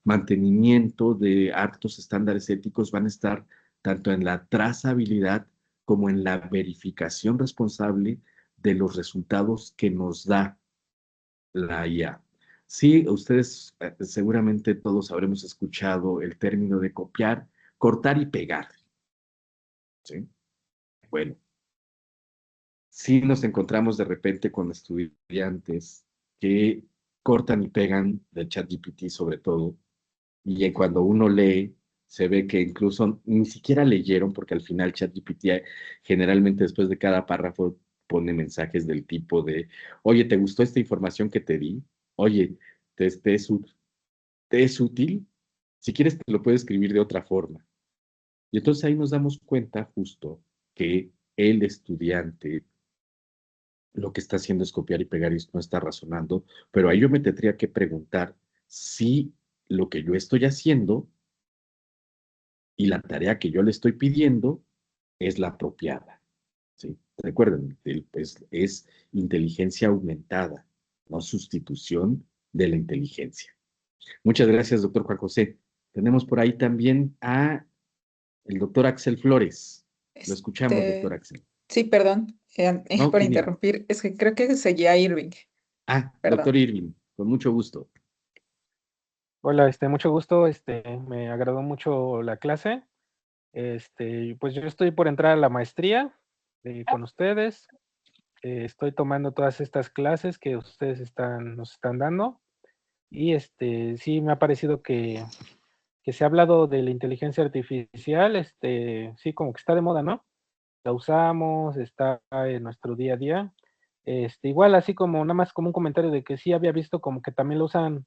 mantenimiento de altos estándares éticos, van a estar tanto en la trazabilidad como en la verificación responsable de los resultados que nos da la IA. Sí, ustedes seguramente todos habremos escuchado el término de copiar, cortar y pegar. ¿Sí? Bueno, sí nos encontramos de repente con estudiantes que cortan y pegan del ChatGPT sobre todo, y cuando uno lee, se ve que incluso ni siquiera leyeron, porque al final ChatGPT generalmente después de cada párrafo pone mensajes del tipo de, oye, ¿te gustó esta información que te di? Oye, ¿te es útil? Si quieres, te lo puedo escribir de otra forma. Y entonces ahí nos damos cuenta justo que el estudiante lo que está haciendo es copiar y pegar y no está razonando, pero ahí yo me tendría que preguntar si lo que yo estoy haciendo y la tarea que yo le estoy pidiendo es la apropiada. ¿Sí? Recuerden, es inteligencia aumentada, no sustitución de la inteligencia. Muchas gracias, doctor Juan José. Tenemos por ahí también a el doctor Axel Flores. Lo escuchamos, doctor Axel. Sí, perdón, No, por ¿quién era? interrumpir. Es que creo que seguía Irving. Doctor Perdón. Irving, con mucho gusto. Hola, mucho gusto, me agradó mucho la clase. Pues yo estoy por entrar a la maestría con ustedes. Estoy tomando todas estas clases que ustedes nos están dando. Y sí me ha parecido que se ha hablado de la inteligencia artificial, sí, como que está de moda, ¿no? La usamos, está en nuestro día a día. Igual así como nada más como un comentario de que sí había visto como que también lo usan,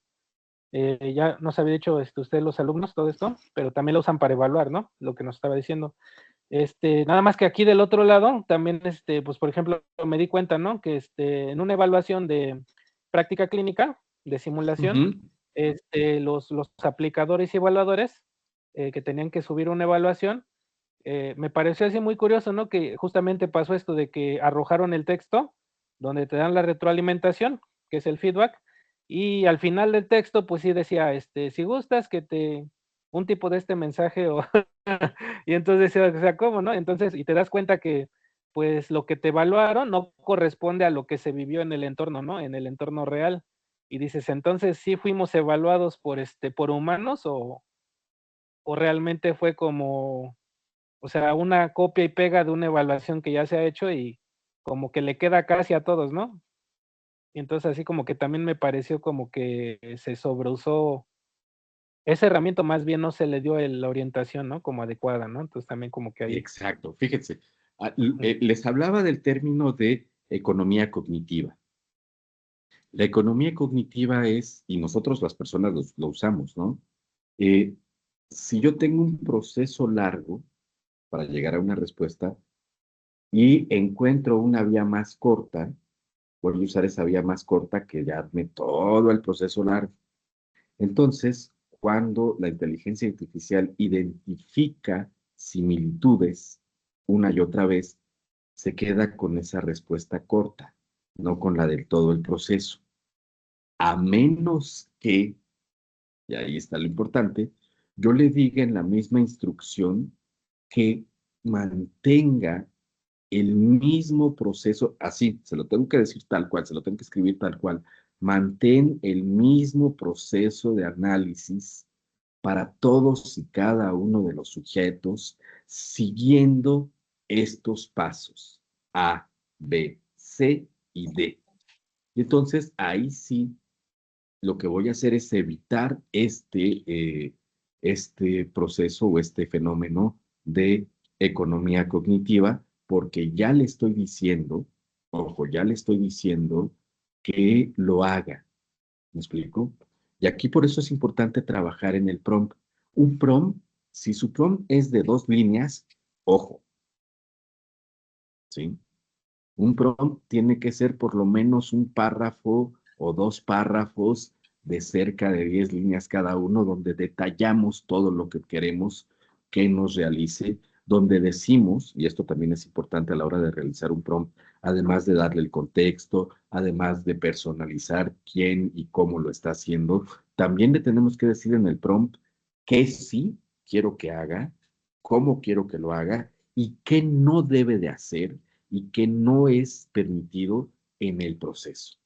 ya nos había dicho ustedes los alumnos todo esto, pero también lo usan para evaluar, ¿no? Lo que nos estaba diciendo. Nada más que aquí del otro lado, también, pues por ejemplo, me di cuenta, ¿no? Que en una evaluación de práctica clínica, de simulación, los aplicadores y evaluadores que tenían que subir una evaluación, me pareció así muy curioso, ¿no? Que justamente pasó esto de que arrojaron el texto donde te dan la retroalimentación, que es el feedback, y al final del texto, pues sí decía, si gustas un tipo de este mensaje o y entonces decía, o sea, ¿cómo, no? Entonces, y te das cuenta que, pues, lo que te evaluaron no corresponde a lo que se vivió en el entorno, ¿no? En el entorno real. Y dices, entonces, ¿sí fuimos evaluados por humanos o realmente fue como, o sea, una copia y pega de una evaluación que ya se ha hecho y como que le queda casi a todos, ¿no? Y entonces así como que también me pareció como que se sobreusó esa herramienta, más bien no se le dio la orientación, ¿no? Como adecuada, ¿no? Entonces también como que ahí. Exacto, fíjense, Ujú. les hablaba del término de economía cognitiva. La economía cognitiva es, y nosotros las personas lo usamos, ¿no? Eh, si yo tengo un proceso largo para llegar a una respuesta y encuentro una vía más corta, voy a usar esa vía más corta que darme todo el proceso largo. Entonces, cuando la inteligencia artificial identifica similitudes una y otra vez, se queda con esa respuesta corta, no con la del todo el proceso. A menos que, y ahí está lo importante, yo le diga en la misma instrucción que mantenga el mismo proceso, así, se lo tengo que decir tal cual, se lo tengo que escribir tal cual, mantén el mismo proceso de análisis para todos y cada uno de los sujetos, siguiendo estos pasos, A, B, C y D. Y entonces ahí sí lo que voy a hacer es evitar este proceso o este fenómeno de economía cognitiva, porque ya le estoy diciendo, ojo, ya le estoy diciendo que lo haga. ¿Me explico? Y aquí por eso es importante trabajar en el prompt. Un prompt, si su prompt es de 2 líneas, ojo, ¿sí? Un prompt tiene que ser por lo menos un párrafo o 2 párrafos de cerca de 10 líneas cada uno, donde detallamos todo lo que queremos que nos realice, donde decimos, y esto también es importante a la hora de realizar un prompt, además de darle el contexto, además de personalizar quién y cómo lo está haciendo, también le tenemos que decir en el prompt qué sí quiero que haga, cómo quiero que lo haga y qué no debe de hacer y que no es permitido en el proceso.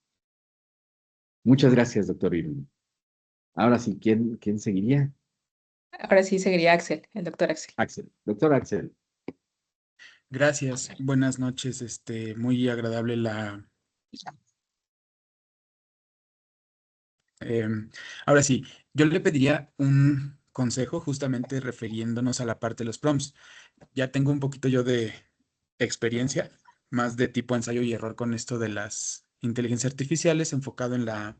Muchas gracias, doctor Irwin. Ahora sí, ¿quién seguiría? Ahora sí seguiría Axel, el doctor Axel. Axel. Doctor Axel. Gracias, buenas noches, muy agradable ahora sí, yo le pediría un consejo justamente refiriéndonos a la parte de los prompts. Ya tengo un poquito yo de experiencia, más de tipo ensayo y error con esto de las inteligencias artificiales, enfocado en la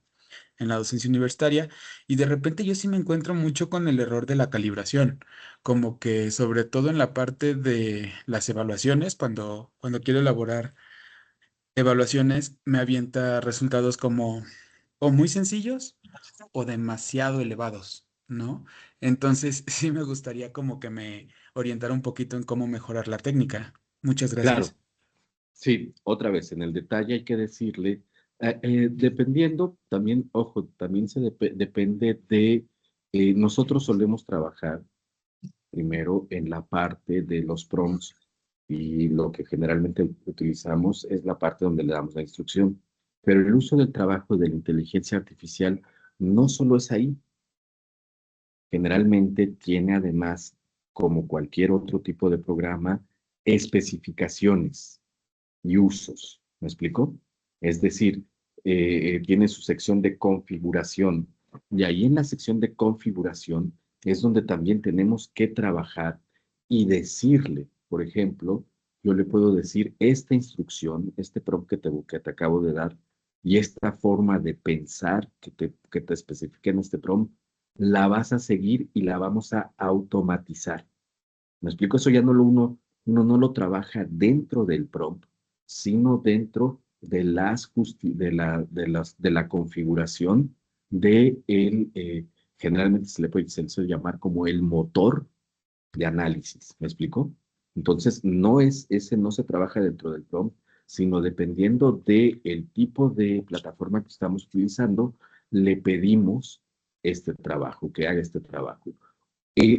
docencia universitaria, y de repente yo sí me encuentro mucho con el error de la calibración, como que sobre todo en la parte de las evaluaciones, cuando quiero elaborar evaluaciones, me avienta resultados como o muy sencillos o demasiado elevados, ¿no? Entonces sí me gustaría como que me orientara un poquito en cómo mejorar la técnica. Muchas Claro, gracias. sí, otra vez, en el detalle hay que decirle, dependiendo, también, ojo, también depende de, nosotros solemos trabajar primero en la parte de los prompts y lo que generalmente utilizamos es la parte donde le damos la instrucción. Pero el uso del trabajo de la inteligencia artificial no solo es ahí, generalmente tiene además, como cualquier otro tipo de programa, especificaciones y usos. ¿Me explico? Es decir, tiene su sección de configuración y ahí en la sección de configuración es donde también tenemos que trabajar y decirle, por ejemplo, yo le puedo decir esta instrucción, este prompt que te acabo de dar y esta forma de pensar que te especifique en este prompt, la vas a seguir y la vamos a automatizar. ¿Me explico? Eso ya uno no lo trabaja dentro del prompt, sino dentro de de la configuración de generalmente se le suele llamar como el motor de análisis. ¿Me explico? Entonces, ese no se trabaja dentro del prompt, sino dependiendo del tipo de plataforma que estamos utilizando, le pedimos este trabajo, que haga este trabajo.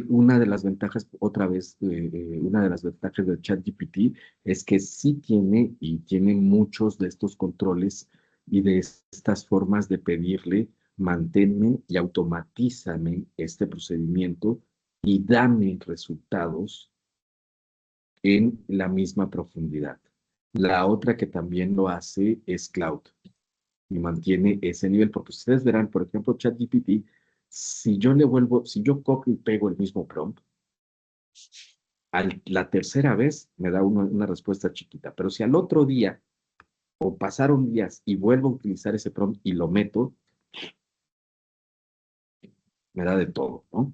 Una de las ventajas, otra vez, una de las ventajas del ChatGPT es que sí tiene y tiene muchos de estos controles y de estas formas de pedirle, manténme y automatízame este procedimiento y dame resultados en la misma profundidad. La otra que también lo hace es Cloud y mantiene ese nivel, porque ustedes verán, por ejemplo, ChatGPT, si yo copio y pego el mismo prompt, la tercera vez me da una respuesta chiquita, pero si al otro día o pasaron días y vuelvo a utilizar ese prompt y lo meto, me da de todo, ¿no?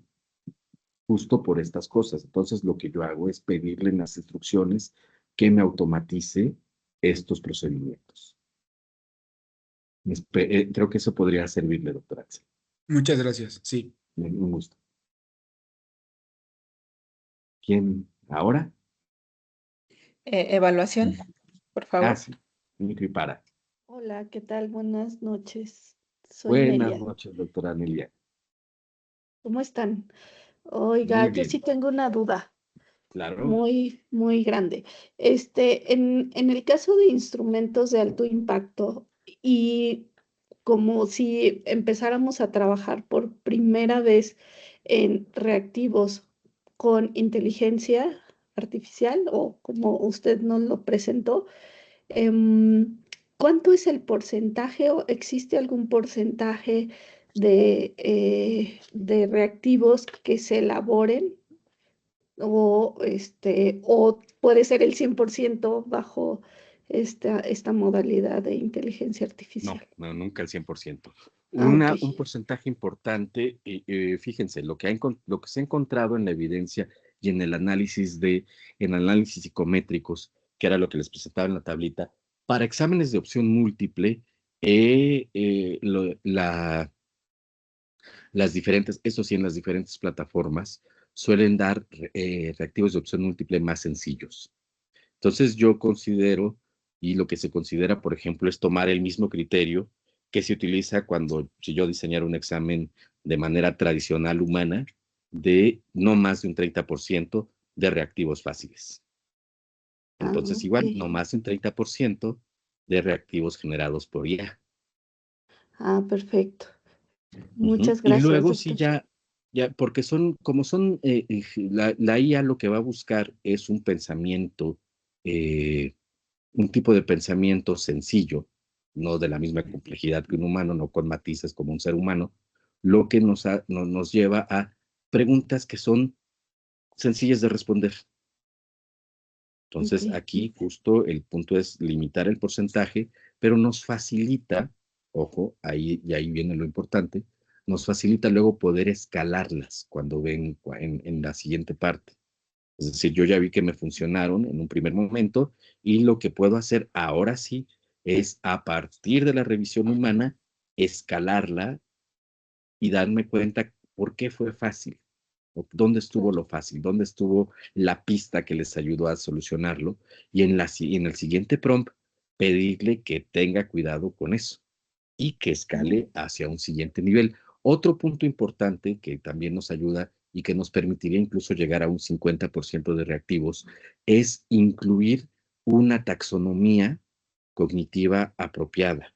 Justo por estas cosas. Entonces, lo que yo hago es pedirle en las instrucciones que me automatice estos procedimientos. Creo que eso podría servirle, doctor Axel. Muchas gracias. Sí. Un gusto. ¿Quién ahora? Evaluación, por favor. Sí. Y para. Hola, ¿qué tal? Buenas noches. Soy Buenas Nelia. noches, doctora Nelia. ¿Cómo están? Oiga, Muy yo bien. sí tengo una duda Claro. muy grande. En el caso de instrumentos de alto impacto y como si empezáramos a trabajar por primera vez en reactivos con inteligencia artificial o como usted nos lo presentó, ¿cuánto es el porcentaje o existe algún porcentaje de reactivos que se elaboren o puede ser el 100% bajo esta modalidad de inteligencia No, artificial? nunca el 100%. Ok, Un porcentaje importante, fíjense, lo que se ha encontrado en la evidencia y en el análisis psicométricos, que era lo que les presentaba en la tablita, para exámenes de opción múltiple, eso sí, en las diferentes plataformas suelen dar reactivos de opción múltiple más sencillos. Entonces yo considero, y lo que se considera, por ejemplo, es tomar el mismo criterio que se utiliza si yo diseñara un examen de manera tradicional humana, de no más de un 30% de reactivos fáciles. Entonces, ok. igual, no más de un 30% de reactivos generados por IA. Perfecto. Muchas Y gracias, luego sí doctor. porque la IA lo que va a buscar es un pensamiento, un tipo de pensamiento sencillo, no de la misma complejidad que un humano, no con matices como un ser humano, lo que nos lleva a preguntas que son sencillas de responder. Entonces, Ok. aquí justo el punto es limitar el porcentaje, pero nos facilita, ojo, ahí viene lo importante, nos facilita luego poder escalarlas cuando ven en la siguiente parte. Es decir, yo ya vi que me funcionaron en un primer momento y lo que puedo hacer ahora sí es a partir de la revisión humana, escalarla y darme cuenta por qué fue fácil, o dónde estuvo lo fácil, dónde estuvo la pista que les ayudó a solucionarlo y en el siguiente prompt pedirle que tenga cuidado con eso y que escale hacia un siguiente nivel. Otro punto importante que también nos ayuda y que nos permitiría incluso llegar a un 50% de reactivos es incluir una taxonomía cognitiva apropiada.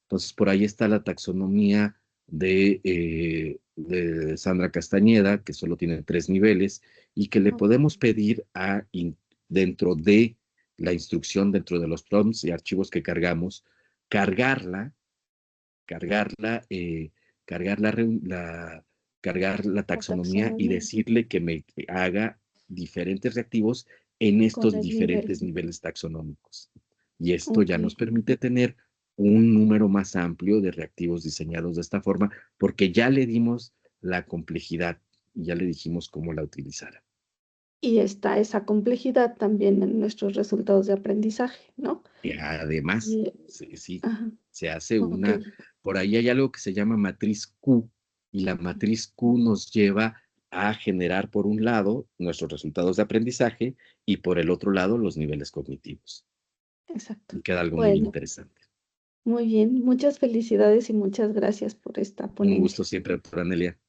Entonces, por ahí está la taxonomía de Sandra Castañeda, que solo tiene 3 niveles, y que le podemos pedir dentro de la instrucción, dentro de los prompts y archivos que cargamos, cargar la taxonomía y Taxonomía decirle que me haga diferentes reactivos en con estos el nivel. diferentes niveles taxonómicos. Y esto ya Ok. nos permite tener un número más amplio de reactivos diseñados de esta forma, porque ya le dimos la complejidad y ya le dijimos cómo la utilizar. Y está esa complejidad también en nuestros resultados de aprendizaje, ¿no? Y además, Y- sí, Ajá, se hace ok. por ahí hay algo que se llama matriz Q, y la matriz Q nos lleva a generar, por un lado, nuestros resultados de aprendizaje y por el otro lado, los niveles cognitivos. Exacto. Y queda algo muy Bueno, interesante. muy bien. Muchas felicidades y muchas gracias por esta Un gusto ponencia. siempre, doctora Anelia.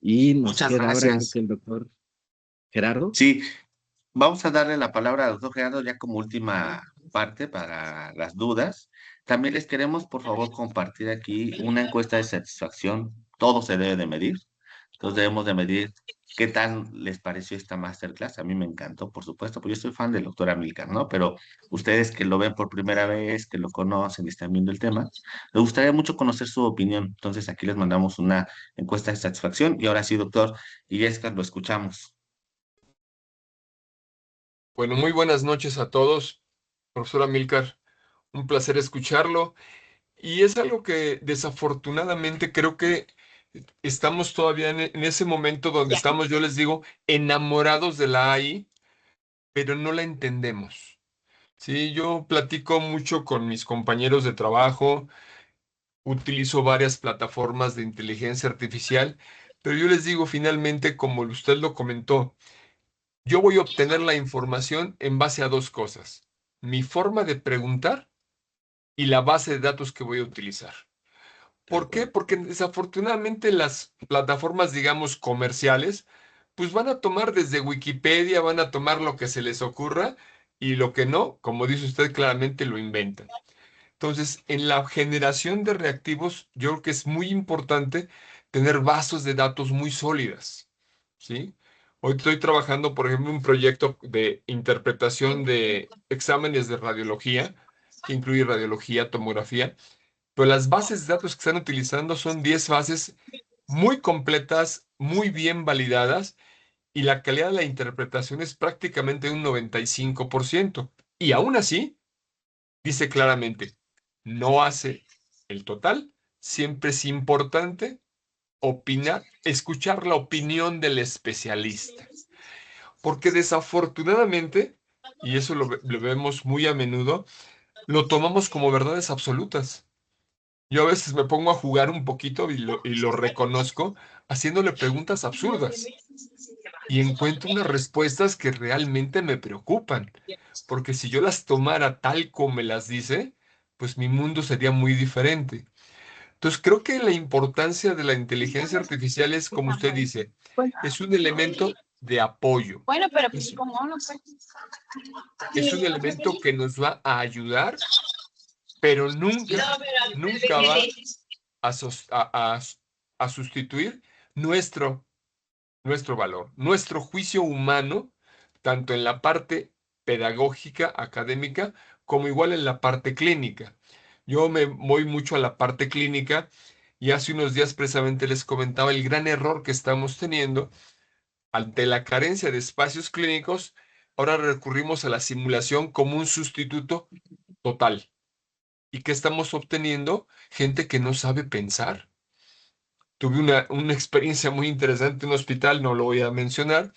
Y nos Muchas queda ahora, creo gracias. que el doctor Gerardo. Sí, vamos a darle la palabra al doctor Gerardo ya como última parte para las dudas. También les queremos, por favor, compartir aquí una encuesta de satisfacción. Todo se debe de medir. Entonces debemos de medir qué tal les pareció esta masterclass. A mí me encantó, por supuesto, porque yo soy fan del doctor Amílcar, ¿no? Pero ustedes que lo ven por primera vez, que lo conocen y están viendo el tema, les gustaría mucho conocer su opinión. Entonces aquí les mandamos una encuesta de satisfacción. Y ahora sí, doctor Illescas, lo escuchamos. Bueno, muy buenas noches a todos. Profesor Amílcar, un placer escucharlo. Y es algo que desafortunadamente creo que estamos todavía en ese momento donde estamos, yo les digo, enamorados de la AI, pero no la entendemos. Sí, yo platico mucho con mis compañeros de trabajo, utilizo varias plataformas de inteligencia artificial, pero yo les digo finalmente, como usted lo comentó, yo voy a obtener la información en base a dos cosas: mi forma de preguntar y la base de datos que voy a utilizar. ¿Por qué? Porque desafortunadamente las plataformas, digamos, comerciales, pues van a tomar desde Wikipedia, van a tomar lo que se les ocurra y lo que no, como dice usted claramente, lo inventan. Entonces, en la generación de reactivos, yo creo que es muy importante tener bases de datos muy sólidas, ¿sí? Hoy estoy trabajando, por ejemplo, un proyecto de interpretación de exámenes de radiología, que incluye radiología, tomografía, pero las bases de datos que están utilizando son 10 bases muy completas, muy bien validadas, y la calidad de la interpretación es prácticamente un 95%. Y aún así, dice claramente, no hace el total, siempre es importante opinar, escuchar la opinión del especialista. Porque desafortunadamente, y eso lo vemos muy a menudo, lo tomamos como verdades absolutas. Yo a veces me pongo a jugar un poquito y lo reconozco haciéndole preguntas absurdas y encuentro unas respuestas que realmente me preocupan, porque si yo las tomara tal como me las dice, pues mi mundo sería muy diferente. Entonces creo que la importancia de la inteligencia artificial es, como usted dice, es un elemento de apoyo. Bueno, pero pues Es, como no sé. es un elemento que nos va a ayudar, pero nunca va a sustituir nuestro valor, nuestro juicio humano, tanto en la parte pedagógica, académica, como igual en la parte clínica. Yo me voy mucho a la parte clínica y hace unos días precisamente les comentaba el gran error que estamos teniendo ante la carencia de espacios clínicos. Ahora recurrimos a la simulación como un sustituto total. ¿Y qué estamos obteniendo? Gente que no sabe pensar. Tuve una experiencia muy interesante en un hospital, no lo voy a mencionar,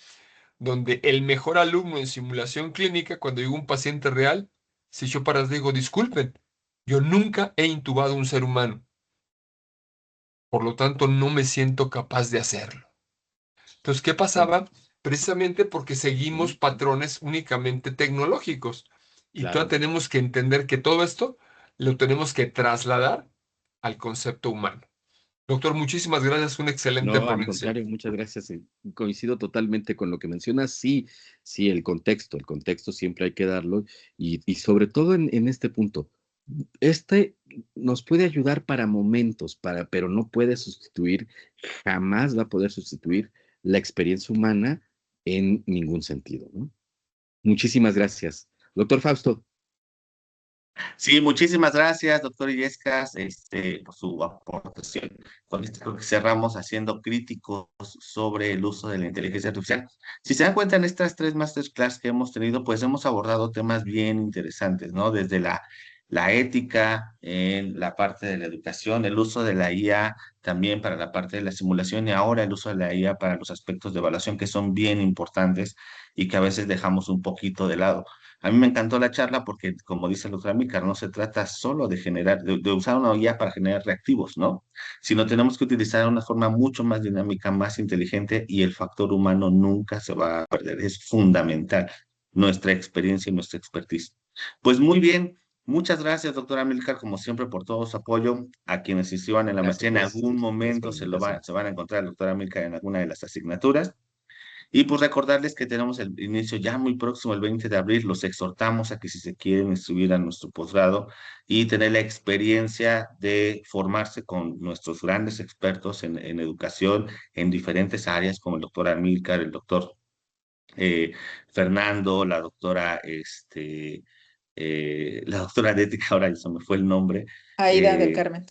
donde el mejor alumno en simulación clínica, cuando llegó un paciente real, se echó para atrás y dijo, disculpen, yo nunca he intubado a un ser humano, por lo tanto no me siento capaz de hacerlo. Entonces, ¿qué pasaba? Precisamente porque seguimos patrones únicamente tecnológicos. Y todavía tenemos que entender que todo esto lo tenemos que trasladar al concepto humano. Doctor, muchísimas gracias, una excelente No, al ponencia. contrario, muchas gracias. Coincido totalmente con lo que mencionas. Sí, sí, el contexto siempre hay que darlo y sobre todo en este punto. Este nos puede ayudar para momentos, pero no puede sustituir, jamás va a poder sustituir la experiencia humana en ningún sentido, ¿no? Muchísimas gracias. Doctor Fausto. Sí, muchísimas gracias, doctor Illescas, por su aportación. Con esto creo que cerramos haciendo críticos sobre el uso de la inteligencia artificial. Si se dan cuenta, en estas tres masterclass que hemos tenido, pues hemos abordado temas bien interesantes, ¿no? Desde la ética, en la parte de la educación, el uso de la IA también para la parte de la simulación y ahora el uso de la IA para los aspectos de evaluación que son bien importantes y que a veces dejamos un poquito de lado. A mí me encantó la charla porque, como dice el doctor Amílcar, no se trata solo de generar, de usar una IA para generar reactivos, ¿no? Sino tenemos que utilizar de una forma mucho más dinámica, más inteligente y el factor humano nunca se va a perder. Es fundamental nuestra experiencia y nuestra expertise. Pues muy bien, muchas gracias, doctor Amílcar, como siempre, por todo su apoyo. A quienes hicieron en la maestría, en algún momento se van a encontrar el doctor Amílcar en alguna de las asignaturas. Y pues recordarles que tenemos el inicio ya muy próximo, el 20 de abril. Los exhortamos a que si se quieren inscribir a nuestro posgrado y tener la experiencia de formarse con nuestros grandes expertos en educación en diferentes áreas, como el doctor Amílcar, el doctor Fernando, la doctora de ética, ahora se me fue el nombre, Aida del eh, Carmen.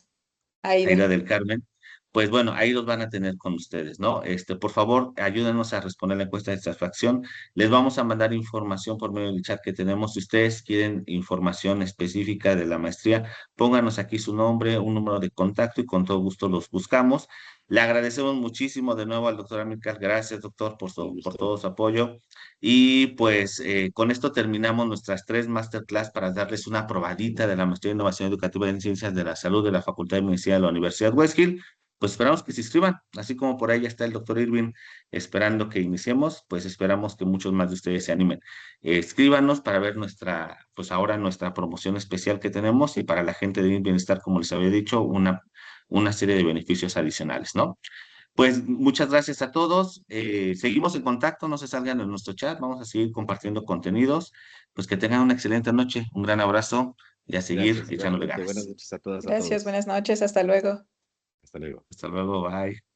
Aida Aide. del Carmen, pues bueno, ahí los van a tener con ustedes, ¿no? Por favor, ayúdenos a responder la encuesta de satisfacción. Les vamos a mandar información por medio del chat que tenemos. Si ustedes quieren información específica de la maestría, pónganos aquí su nombre, un número de contacto y con todo gusto los buscamos. Le agradecemos muchísimo de nuevo al doctor Amílcar. Gracias, doctor, por todo su apoyo. Y pues con esto terminamos nuestras 3 masterclass para darles una probadita de la maestría de innovación educativa en ciencias de la salud de la Facultad de Medicina de la Universidad West Hill. Pues esperamos que se inscriban, así como por ahí ya está el doctor Irving esperando que iniciemos, pues esperamos que muchos más de ustedes se animen. Escríbanos para ver pues ahora nuestra promoción especial que tenemos y para la gente de Bienestar, como les había dicho, una serie de beneficios adicionales, ¿no? Pues muchas gracias a todos. Seguimos en contacto, no se salgan de nuestro chat, vamos a seguir compartiendo contenidos. Pues que tengan una excelente noche, un gran abrazo y a seguir Gracias, echándole igualmente. Buenas ganas. noches a todas, a Gracias, todos. buenas noches, hasta luego. Hasta luego. Hasta luego, bye.